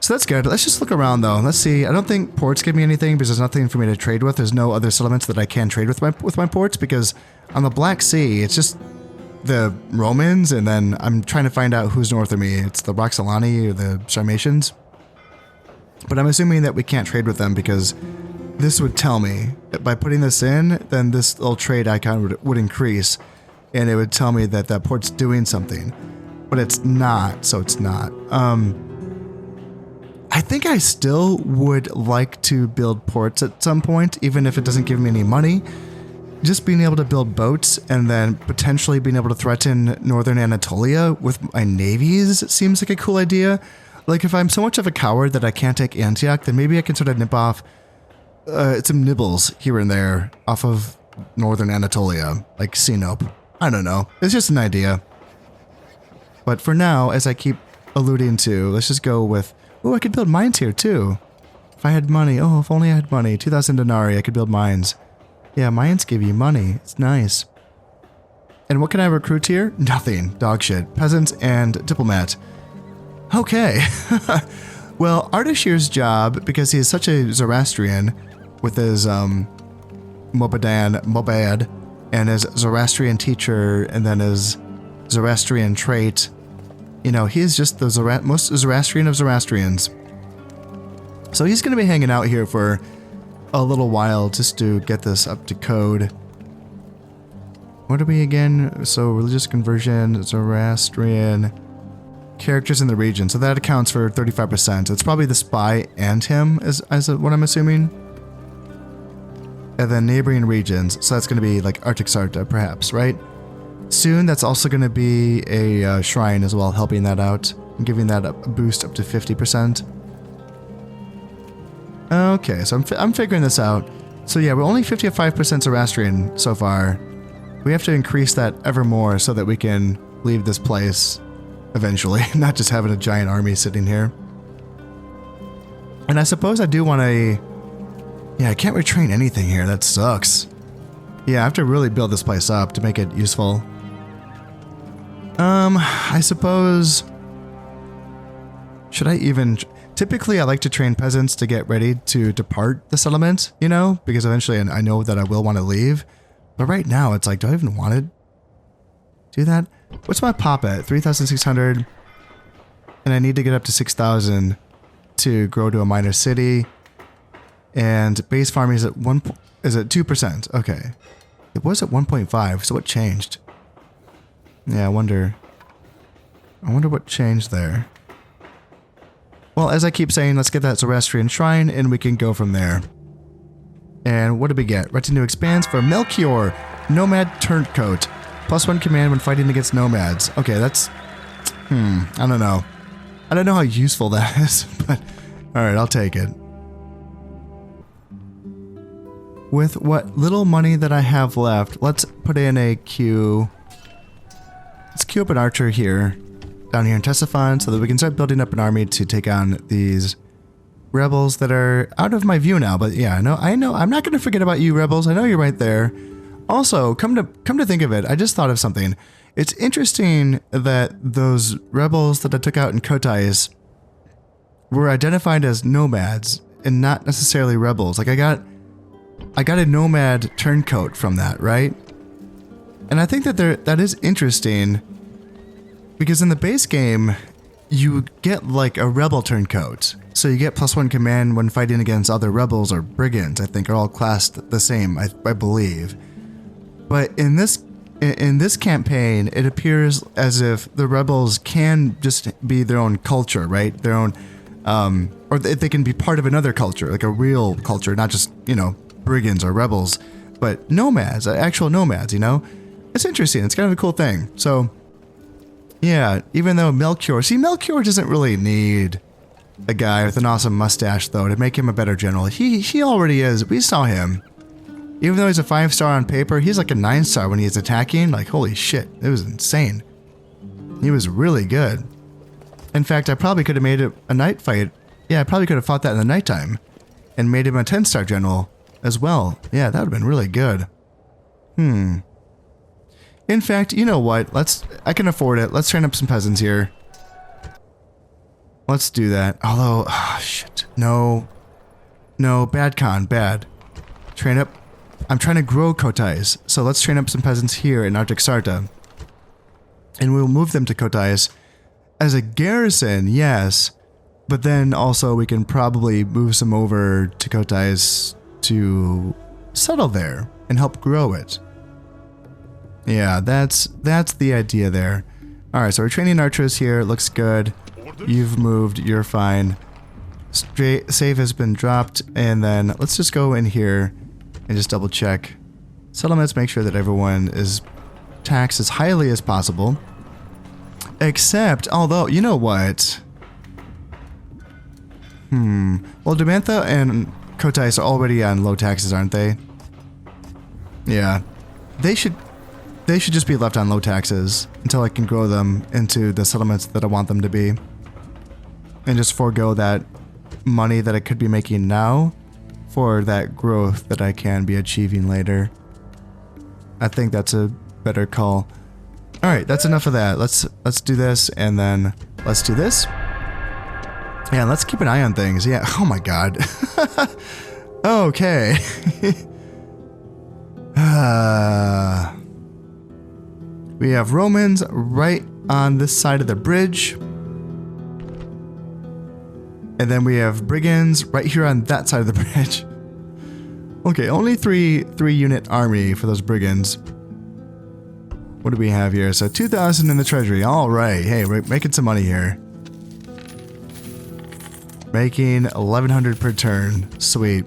So that's good. Let's just look around though. Let's see. I don't think ports give me anything because there's nothing for me to trade with. There's no other settlements that I can trade with my ports, because on the Black Sea, it's just the Romans, and then I'm trying to find out who's north of me. It's the Roxolani or the Sarmatians. But I'm assuming that we can't trade with them because this would tell me that by putting this in, then this little trade icon would increase, and it would tell me that that port's doing something. But it's not, so it's not. I think I still would like to build ports at some point, even if it doesn't give me any money. Just being able to build boats and then potentially being able to threaten northern Anatolia with my navies seems like a cool idea. Like if I'm so much of a coward that I can't take Antioch, then maybe I can sort of nip off some nibbles here and there off of northern Anatolia, like Sinope. I don't know. It's just an idea. But for now, as I keep alluding to, let's just go with... Oh, I could build mines here too. If I had money. Oh, if only I had money. 2,000 denarii, I could build mines. Yeah, mines give you money. It's nice. And what can I recruit here? Nothing. Dog shit. Peasants and diplomat. Okay. Well, Ardashir's job, because he is such a Zoroastrian with his Mobad, and his Zoroastrian teacher, and then his Zoroastrian trait, you know, he's just the most Zoroastrian of Zoroastrians. So he's going to be hanging out here for a little while just to get this up to code. What are we again? So religious conversion, Zoroastrian, characters in the region. So that accounts for 35%. It's probably the spy and him, as what I'm assuming. And then neighboring regions. So that's going to be like Artaxarta, perhaps, right? Soon, that's also going to be a shrine as well, helping that out and giving that a boost up to 50%. Okay, so I'm figuring this out. So yeah, we're only 55% Zoroastrian so far. We have to increase that ever more so that we can leave this place eventually, not just having a giant army sitting here. And I suppose I do want to... Yeah, I can't retrain anything here. That sucks. Yeah, I have to really build this place up to make it useful. I suppose... Should I even... Typically, I like to train peasants to get ready to depart the settlement, you know? Because eventually I know that I will want to leave. But right now, it's like, do I even want to do that? What's my pop at? 3,600. And I need to get up to 6,000 to grow to a minor city. And base farming is at 2%. Okay. It was at 1.5, so what changed? Yeah, I wonder what changed there. Well, as I keep saying, let's get that Zoroastrian shrine and we can go from there. And what did we get? Retinue expands for Melchior, Nomad Turncoat. +1 command when fighting against nomads. Okay, that's... I don't know. I don't know how useful that is, but... Alright, I'll take it. With what little money that I have left, let's put in a queue. Let's queue up an archer here, down here in Ctesiphon, so that we can start building up an army to take on these rebels that are out of my view now. But yeah, I know, I'm not going to forget about you, rebels. I know you're right there. Also, come to think of it, I just thought of something. It's interesting that those rebels that I took out in Kotais were identified as nomads and not necessarily rebels. Like I got a nomad turncoat from that, right? And I think that that is interesting because in the base game, you get like a rebel turncoat. So you get +1 command when fighting against other rebels or brigands, I think are all classed the same, I believe. But in this campaign, it appears as if the rebels can just be their own culture, right? Their own, or they can be part of another culture, like a real culture, not just, you know, brigands or rebels, but nomads, actual nomads, you know? It's interesting. It's kind of a cool thing. So, yeah, even though Melchior doesn't really need a guy with an awesome mustache, though, to make him a better general. He already is. We saw him. Even though he's a 5-star on paper, he's like a 9-star when he's attacking. Like, holy shit, it was insane. He was really good. In fact, I probably could have made it a night fight. Yeah, I probably could have fought that in the nighttime and made him a 10-star general as well. Yeah, that would have been really good. In fact, you know what? I can afford it. Let's train up some peasants here. Let's do that. Although, shit. No, bad con, bad. Train up. I'm trying to grow Kotais, so let's train up some peasants here in Artaxarta. And we'll move them to Kotais as a garrison, yes, but then also we can probably move some over to Kotais to settle there and help grow it. Yeah, that's the idea there. Alright, so we're training archers here, it looks good. You've moved, you're fine. Save has been dropped, and then let's just go in here and just double check. Settlements, make sure that everyone is taxed as highly as possible. Except, although, you know what? Well, Demantha and Kotais are already on low taxes, aren't they? Yeah. They should just be left on low taxes until I can grow them into the settlements that I want them to be. And just forego that money that I could be making now for that growth that I can be achieving later. I think that's a better call. Alright, that's enough of that. Let's do this, and then let's do this. Yeah, let's keep an eye on things. Yeah. Oh my god. Okay. We have Romans right on this side of the bridge. And then we have Brigands right here on that side of the bridge. Okay, only three unit army for those Brigands. What do we have here? So 2,000 in the treasury. All right. Hey, we're making some money here. Making 1,100 per turn. Sweet.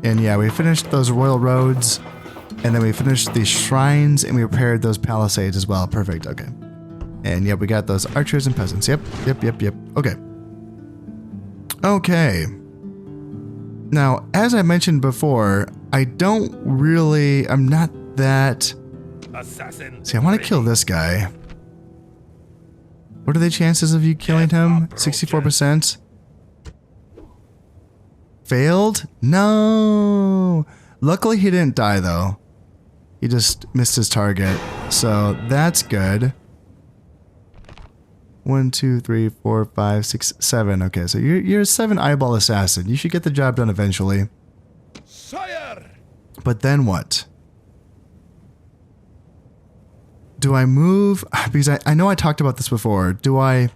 And yeah, we finished those royal roads. And then we finished the shrines and we repaired those palisades as well. Perfect. Okay. And yeah, we got those archers and peasants. Yep. Okay. Okay. Now, as I mentioned before, I'm not that... Assassin. See, I want to kill this guy. What are the chances of you killing him? 64%? Failed? No! Luckily he didn't die though. He just missed his target. So that's good. 1, 2, 3, 4, 5, 6, 7. Okay, so you're a 7 eyeball assassin. You should get the job done eventually. Sire! But then what? Do I move? Because I know I talked about this before. Do I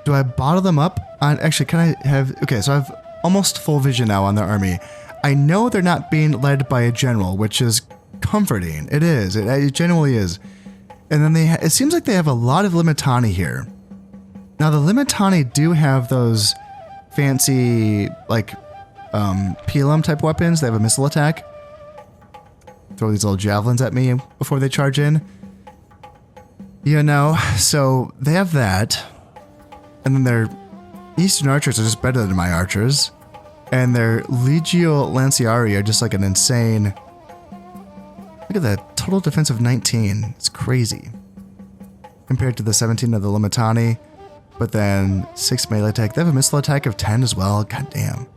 bottle them up? Actually, can I have... Okay, so I have almost full vision now on their army. I know they're not being led by a general, which is comforting. It is. It genuinely is. And then it seems like they have a lot of Limitani here. Now, the Limitani do have those fancy, like, PLM type weapons. They have a missile attack. Throw these little javelins at me before they charge in. You know, so they have that. And then their Eastern archers are just better than my archers. And their Legio Lanciari are just like an insane... Look at that, total defense of 19. It's crazy. Compared to the 17 of the Limitani. But then 6 melee attack. They have a missile attack of 10 as well. God damn.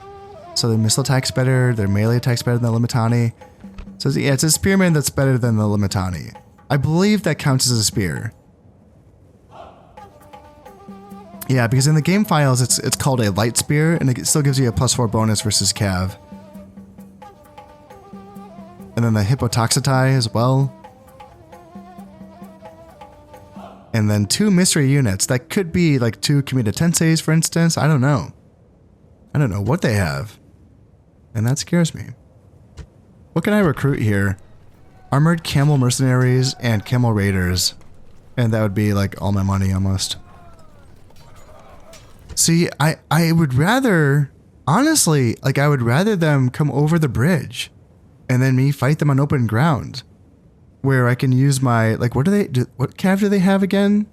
So their missile attack's better, their melee attack's better than the Limitani. So yeah, it's a spearman that's better than the Limitani. I believe that counts as a spear. Yeah, because in the game files, it's called a light spear, and it still gives you a +4 bonus versus Cav. And then the Hippotoxitai as well. And then 2 mystery units. That could be like 2 Kamita Tenseis, for instance. I don't know. I don't know what they have. And that scares me. What can I recruit here? Armored Camel Mercenaries and Camel Raiders. And that would be like all my money almost. See, I would rather... Honestly, like I would rather them come over the bridge. And then me fight them on open ground. Where I can use my... Like, what cav do they have again?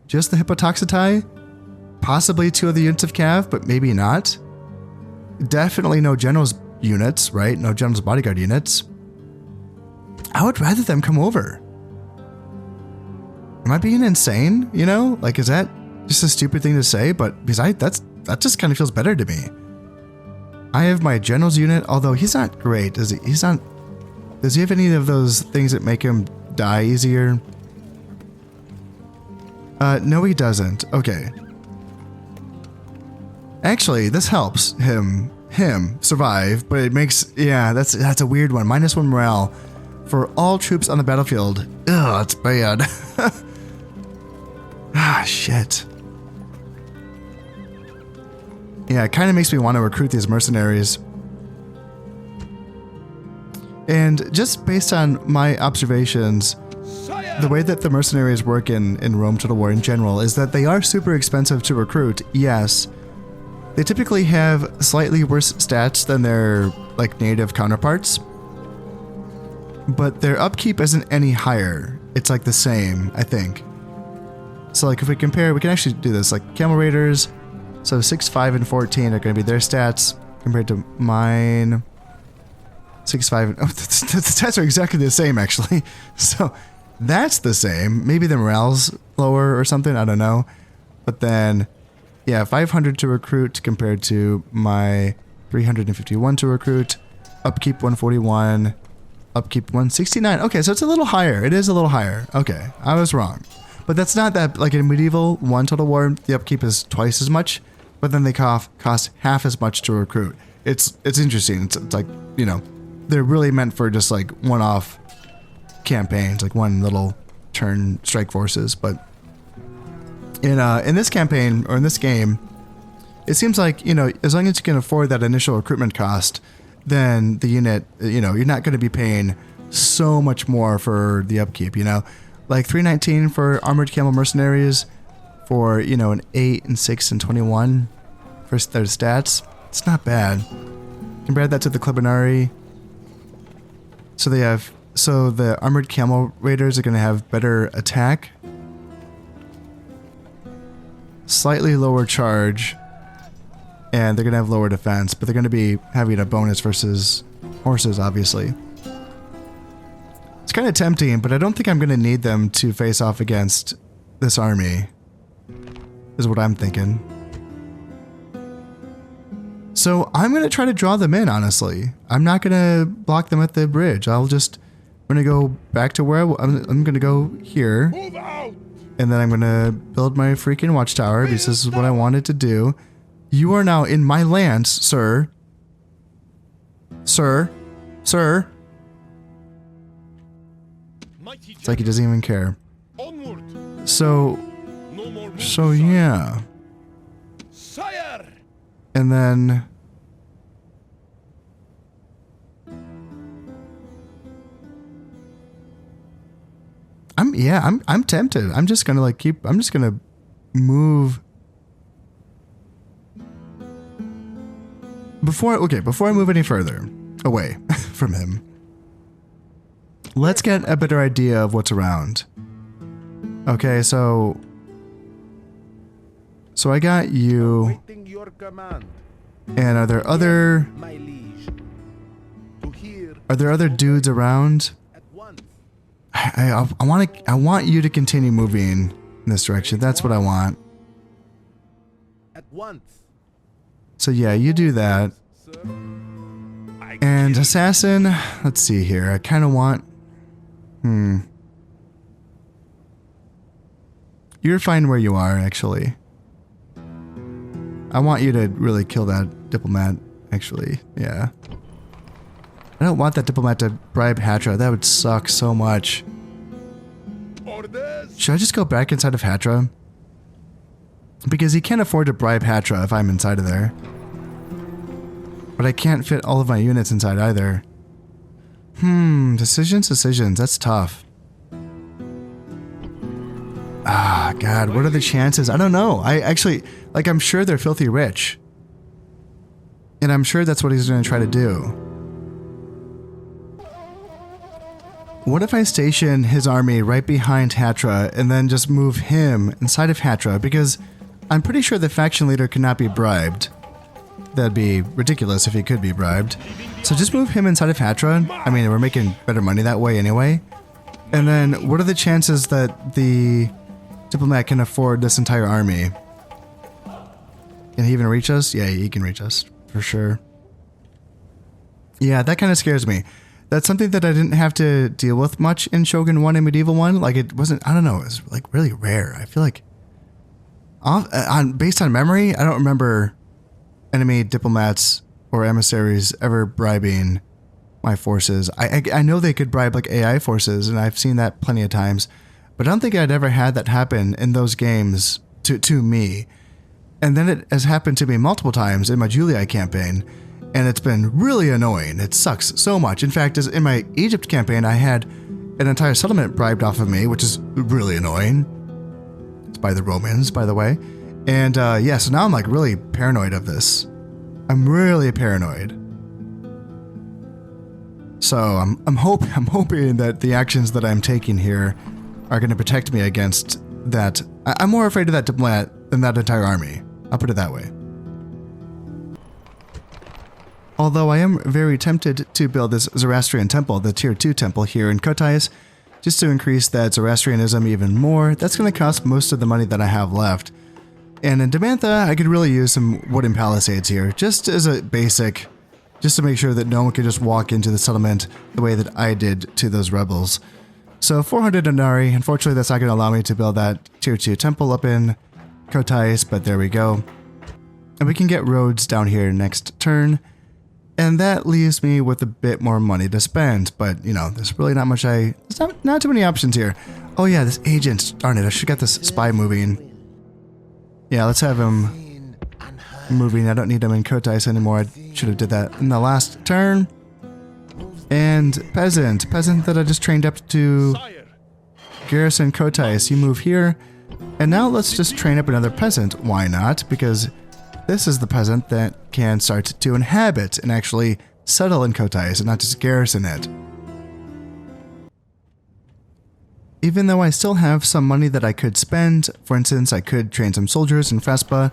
Just the Hippotoxitai? Possibly 2 of the units of cav, but maybe not. Definitely no general's units, right? No general's bodyguard units. I would rather them come over. Am I being insane? You know? Like, is that just a stupid thing to say? But because that just kind of feels better to me. I have my general's unit, although he's not great. Does he? He's not... Does he have any of those things that make him die easier? No, he doesn't. Okay. Actually, this helps him survive, but it makes... Yeah, that's a weird one. -1 morale for all troops on the battlefield. Ugh, that's bad. Ah, shit. Yeah, it kind of makes me want to recruit these mercenaries. And just based on my observations, the way that the mercenaries work in Rome Total War in general is that they are super expensive to recruit, yes. They typically have slightly worse stats than their like native counterparts. But their upkeep isn't any higher. It's like the same, I think. So like if we compare, we can actually do this, like Camel Raiders. So 6, 5, and 14 are going to be their stats compared to mine. 6, 5, and... Oh, the stats are exactly the same, actually. So that's the same. Maybe the morale's lower or something. I don't know. But then, yeah, 500 to recruit compared to my 351 to recruit. Upkeep 141. Upkeep 169. Okay, so it's a little higher. It is a little higher. Okay, I was wrong. But that's not that, like in Medieval 1 Total War, the upkeep is twice as much, but then they cost half as much to recruit. It's interesting. It's like, you know, they're really meant for just like one-off campaigns, like one little turn strike forces. But in this campaign, or in this game, it seems like, you know, as long as you can afford that initial recruitment cost, then the unit, you know, you're not going to be paying so much more for the upkeep, you know? Like 319 for Armored Camel Mercenaries, for, you know, an 8 and 6 and 21 for their stats. It's not bad. Compare that to the Klebinari. So they have, so the Armored Camel Raiders are going to have better attack, slightly lower charge, and they're going to have lower defense, but they're going to be having a bonus versus horses, obviously. It's kind of tempting, but I don't think I'm going to need them to face off against this army, is what I'm thinking. So I'm going to try to draw them in, honestly. I'm not going to block them at the bridge. I'm going to go back to where I'm going to go here. And then I'm going to build my freaking watchtower, because this is what I wanted to do. You are now in my lands, sir. Sir. Sir. It's like he doesn't even care. So yeah. And then I'm tempted. I'm just gonna like I'm just gonna move before I move any further away from him. Let's get a better idea of what's around. Okay, so I got you. And are there other dudes around? I want you to continue moving in this direction. That's what I want. So yeah, you do that. And assassin, let's see here. I kind of want. You're fine where you are, actually. I want you to really kill that diplomat, actually. Yeah. I don't want that diplomat to bribe Hatra. That would suck so much. Should I just go back inside of Hatra? Because he can't afford to bribe Hatra if I'm inside of there. But I can't fit all of my units inside either. Decisions. That's tough. Ah, God, what are the chances? I don't know. I actually, like, I'm sure they're filthy rich. And I'm sure that's what he's going to try to do. What if I station his army right behind Hatra and then just move him inside of Hatra? Because I'm pretty sure the faction leader cannot be bribed. That'd be ridiculous if he could be bribed. So just move him inside of Hatra. I mean, we're making better money that way anyway. And then what are the chances that the diplomat can afford this entire army? Can he even reach us? Yeah, he can reach us for sure. Yeah, that kind of scares me. That's something that I didn't have to deal with much in Shogun 1 and Medieval 1. Like, it wasn't, I don't know, it was like really rare. I feel like, based on memory, I don't remember enemy diplomats or emissaries ever bribing my forces. I know they could bribe like AI forces, and I've seen that plenty of times, but I don't think I'd ever had that happen in those games to me. And then it has happened to me multiple times in my Julia campaign, and it's been really annoying. It sucks so much. In fact, in my Egypt campaign, I had an entire settlement bribed off of me, which is really annoying. It's by the Romans, by the way. And yeah, so now I'm like really paranoid of this. I'm really paranoid. So I'm hoping that the actions that I'm taking here are going to protect me against that. I'm more afraid of that diplomat than that entire army. I'll put it that way. Although I am very tempted to build this Zoroastrian temple, the tier 2 temple here in Kotais, just to increase that Zoroastrianism even more. That's going to cost most of the money that I have left. And in Damantha, I could really use some wooden palisades here, just as a basic, just to make sure that no one could just walk into the settlement the way that I did to those rebels. So 400 denarii. Unfortunately, that's not going to allow me to build that tier 2 temple up in Kotais, but there we go. And we can get roads down here next turn. And that leaves me with a bit more money to spend. But, you know, there's really not much there's not too many options here. Oh yeah, this agent. Darn it, I should get this spy moving. Yeah, let's have him moving. I don't need him in Kotais anymore. I should have did that in the last turn. And peasant that I just trained up to garrison Kotais. You move here. And now let's just train up another peasant. Why not? Because this is the peasant that can start to inhabit and actually settle in Kotais and not just garrison it. Even though I still have some money that I could spend, for instance, I could train some soldiers in Fespa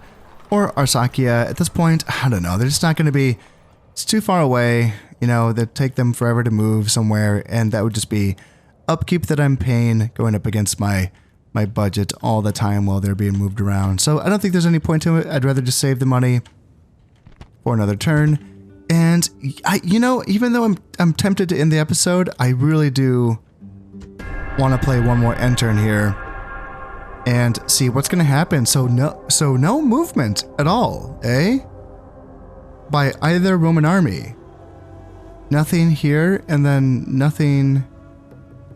or Arsacia. At this point, I don't know, they're just not going to be, it's too far away, you know, that'd take them forever to move somewhere, and that would just be upkeep that I'm paying going up against my budget all the time while they're being moved around. So I don't think there's any point to it. I'd rather just save the money for another turn. And you know, even though I'm tempted to end the episode, I really do want to play one more end turn here and see what's going to happen. So no movement at all, eh? By either Roman army. Nothing here and then nothing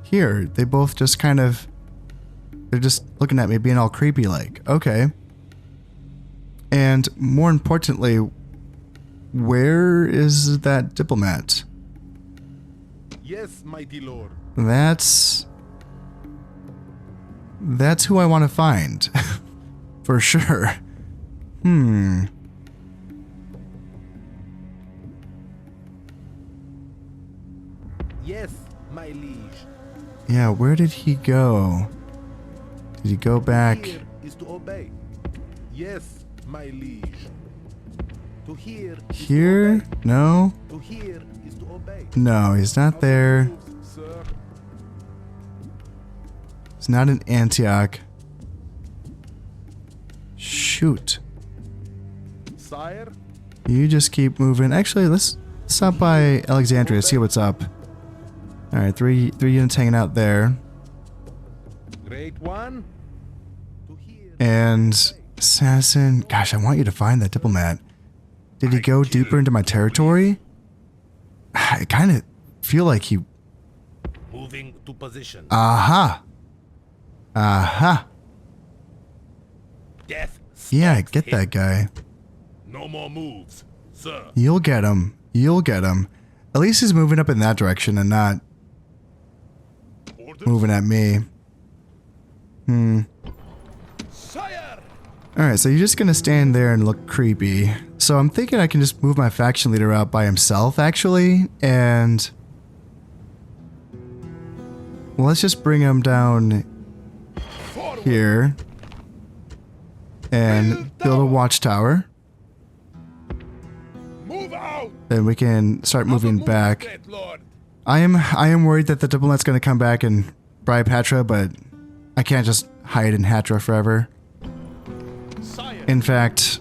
here. They both just kind of, they're just looking at me being all creepy like, okay. And more importantly, where is that diplomat? Yes, mighty lord. That's who I want to find. For sure. Yes, my liege. Yeah, where did he go? Did he go back? Here is to obey. Yes, my liege. To hear is Here? to obey. No? To hear is to obey. No, he's not there. Sir. He's not in Antioch. Shoot. Sire. You just keep moving. Actually, let's stop by Alexandria, see what's up. Alright, three units hanging out there. Great one. To hear. And Assassin. Gosh, I want you to find that diplomat. Did he go deeper into my territory? I kind of feel like he... Moving to position. Aha! Aha! Death. Yeah, I stalks get him. that guy. No more moves, sir. You'll get him. You'll get him. At least he's moving up in that direction and not Orders. moving at me. Sire! Alright, so you're just gonna stand there and look creepy. So I'm thinking I can just move my faction leader out by himself, actually, and... Well, let's just bring him down Forward! here. And build a watchtower. Move out! Then we can start moving back. Great lord. I am worried that the diplomat's gonna come back and bribe Hatra, but I can't just hide in Hatra forever. Sire! In fact,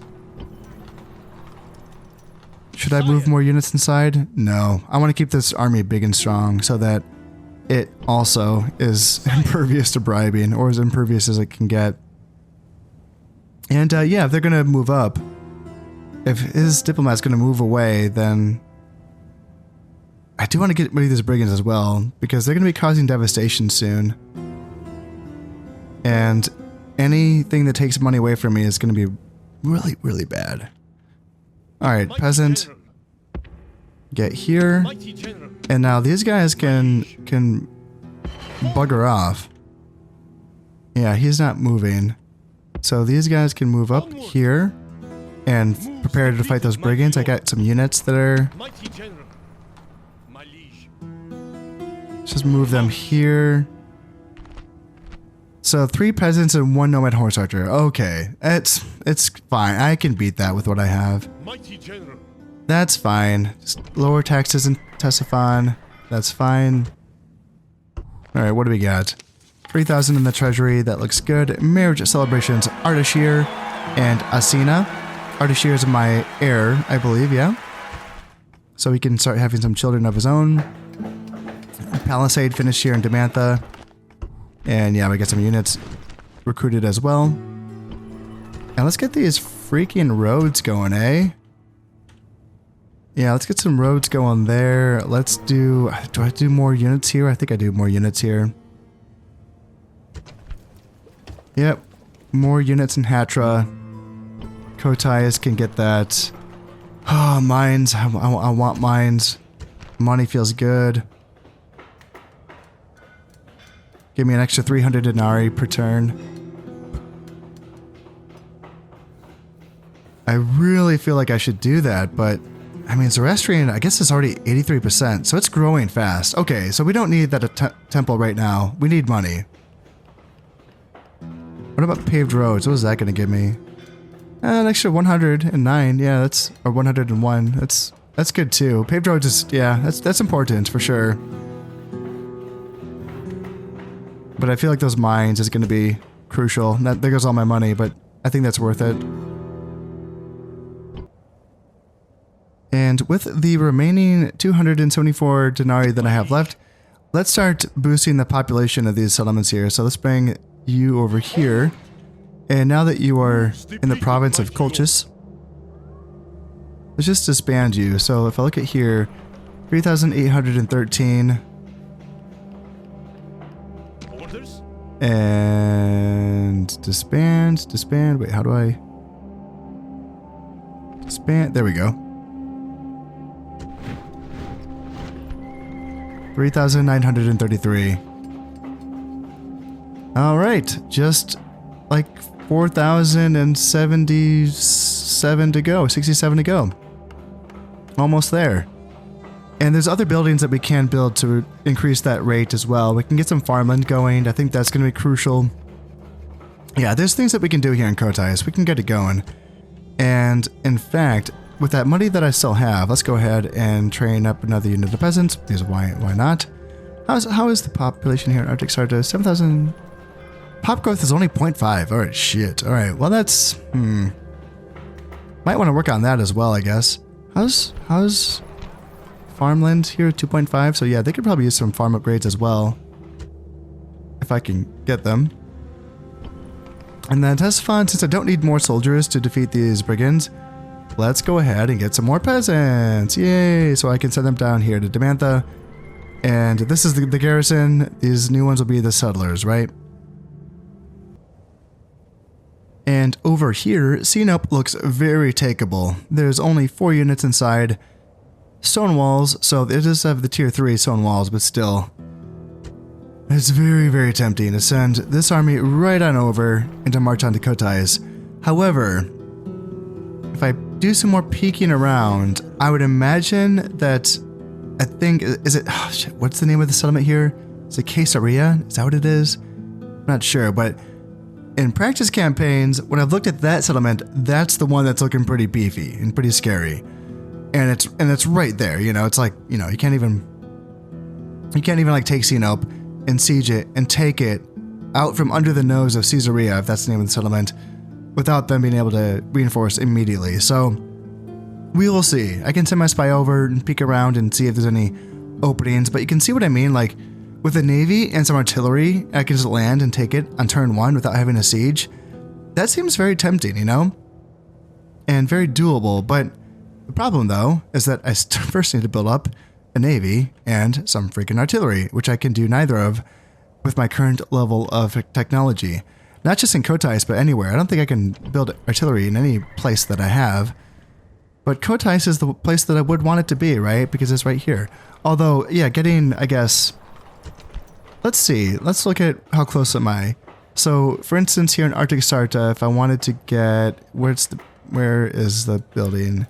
should I move more units inside? No. I want to keep this army big and strong so that it also is impervious to bribing, or as impervious as it can get. And yeah, if they're going to move up, if his diplomat's going to move away, then I do want to get rid of these brigands as well, because they're going to be causing devastation soon. And anything that takes money away from me is going to be really, really bad. Alright, peasant, get here. Mighty general. And now these guys can bugger off. Yeah, he's not moving. So these guys can move up here and prepare to fight those brigands. I got some units that are... Mighty general. My liege. Let's just move them here. So 3 peasants and 1 nomad horse archer. Okay, it's fine. I can beat that with what I have. Mighty general. That's fine. Just lower taxes in Ctesiphon. That's fine. Alright, what do we got? 3,000 in the treasury. That looks good. Marriage celebrations. Ardashir and Asina. Ardashir is my heir, I believe, yeah? So he can start having some children of his own. Palisade finished here in Damantha. And yeah, we get some units recruited as well. And let's get these freaking roads going, eh? Yeah, let's get some roads going there. Let's do I do more units here? I think I do more units here. Yep, more units in Hatra. Kotai's can get that. Oh, mines. I want mines. Money feels good. Give me an extra 300 denarii per turn. I really feel like I should do that, but I mean, Zoroastrian, I guess it's already 83%, so it's growing fast. Okay, so we don't need that temple right now. We need money. What about paved roads? What is that going to give me? An extra 109. Yeah, that's, or 101. That's good too. Paved roads is, yeah, that's important for sure. But I feel like those mines is going to be crucial. There goes all my money, but I think that's worth it. And with the remaining 274 denarii that I have left, let's start boosting the population of these settlements here. So let's bring you over here. And now that you are in the province of Colchis, let's just disband you. So if I look at here, 3,813. Orders? And disband. Wait, how do I? Disband. There we go. 3,933. All right, just like 4,077 to go, 67 to go. Almost there. And there's other buildings that we can build to increase that rate as well. We can get some farmland going. I think that's going to be crucial. Yeah, there's things that we can do here in Kotai, so we can get it going. And in fact, with that money that I still have, let's go ahead and train up another unit of peasants, because why not? How is the population here in Arctic Sarta? 7,000... Pop growth is only 0.5. Alright, shit. Alright, well that's... Might want to work on that as well, I guess. How's farmland here at 2.5? So yeah, they could probably use some farm upgrades as well. If I can get them. And then Tesphon, since I don't need more soldiers to defeat these brigands, let's go ahead and get some more peasants. Yay! So I can send them down here to Demantha. And this is the garrison. These new ones will be the settlers, right? And over here, Sinop looks very takeable. There's only 4 units inside. Stone walls, so it does have the tier 3 stone walls, but still. It's very, very tempting to send this army right on over and to march on to Kotais. However, if I do some more peeking around, I would imagine that, I think, is it, oh shit, what's the name of the settlement here? Is it Caesarea? Is that what it is? I'm not sure, but in practice campaigns, when I've looked at that settlement, that's the one that's looking pretty beefy and pretty scary. And it's right there, you know, it's like, you know, you can't even like take Sinop and siege it and take it out from under the nose of Caesarea, if that's the name of the settlement, without them being able to reinforce immediately. So we will see. I can send my spy over and peek around and see if there's any openings, but you can see what I mean, like with a navy and some artillery, I can just land and take it on turn 1 without having a siege. That seems very tempting, you know? And very doable, but the problem though is that I first need to build up a navy and some freaking artillery, which I can do neither of with my current level of technology. Not just in Kotais, but anywhere. I don't think I can build artillery in any place that I have. But Kotais is the place that I would want it to be, right? Because it's right here. Although, yeah, getting, I guess... Let's see. Let's look at how close am I. So, for instance, here in Arctic Sarta, if I wanted to get... Where is the building?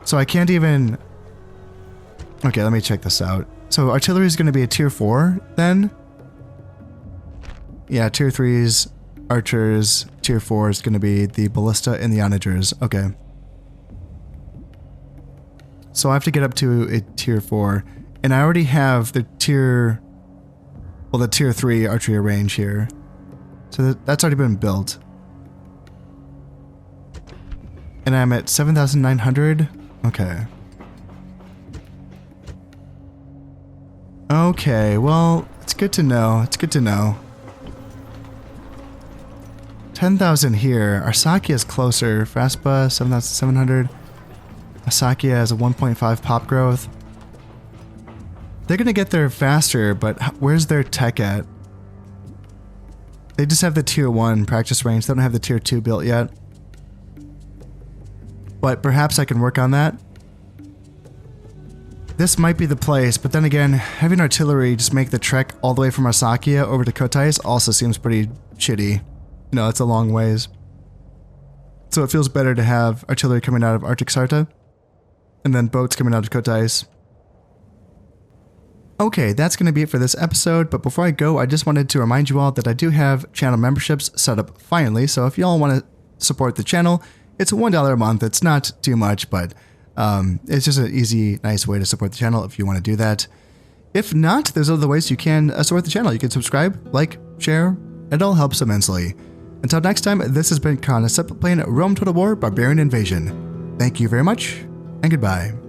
So I can't even... Okay, let me check this out. So artillery is going to be a tier 4 then? Yeah, tier 3s, archers, tier 4 is going to be the ballista and the onagers. Okay. So I have to get up to a tier 4. And I already have the tier 3 archery range here. So that's already been built. And I'm at 7,900. Okay. Okay, well, it's good to know. It's good to know. 10,000 here. Arsakia is closer. Fraspa, 7,700. Asakia has a 1.5 pop growth. They're going to get there faster, but where's their tech at? They just have the tier 1 practice range. They don't have the tier 2 built yet. But perhaps I can work on that. This might be the place, but then again, having artillery just make the trek all the way from Arsakia over to Kotais also seems pretty shitty. No, it's a long ways. So it feels better to have artillery coming out of Arctic Sarta, and then boats coming out of Kotais. Okay, that's going to be it for this episode, but before I go, I just wanted to remind you all that I do have channel memberships set up finally, so if y'all want to support the channel, it's $1 a month. It's not too much, but it's just an easy, nice way to support the channel if you want to do that. If not, there's other ways you can support the channel. You can subscribe, like, share. It all helps immensely. Until next time, this has been Concept playing Rome Total War Barbarian Invasion. Thank you very much, and goodbye.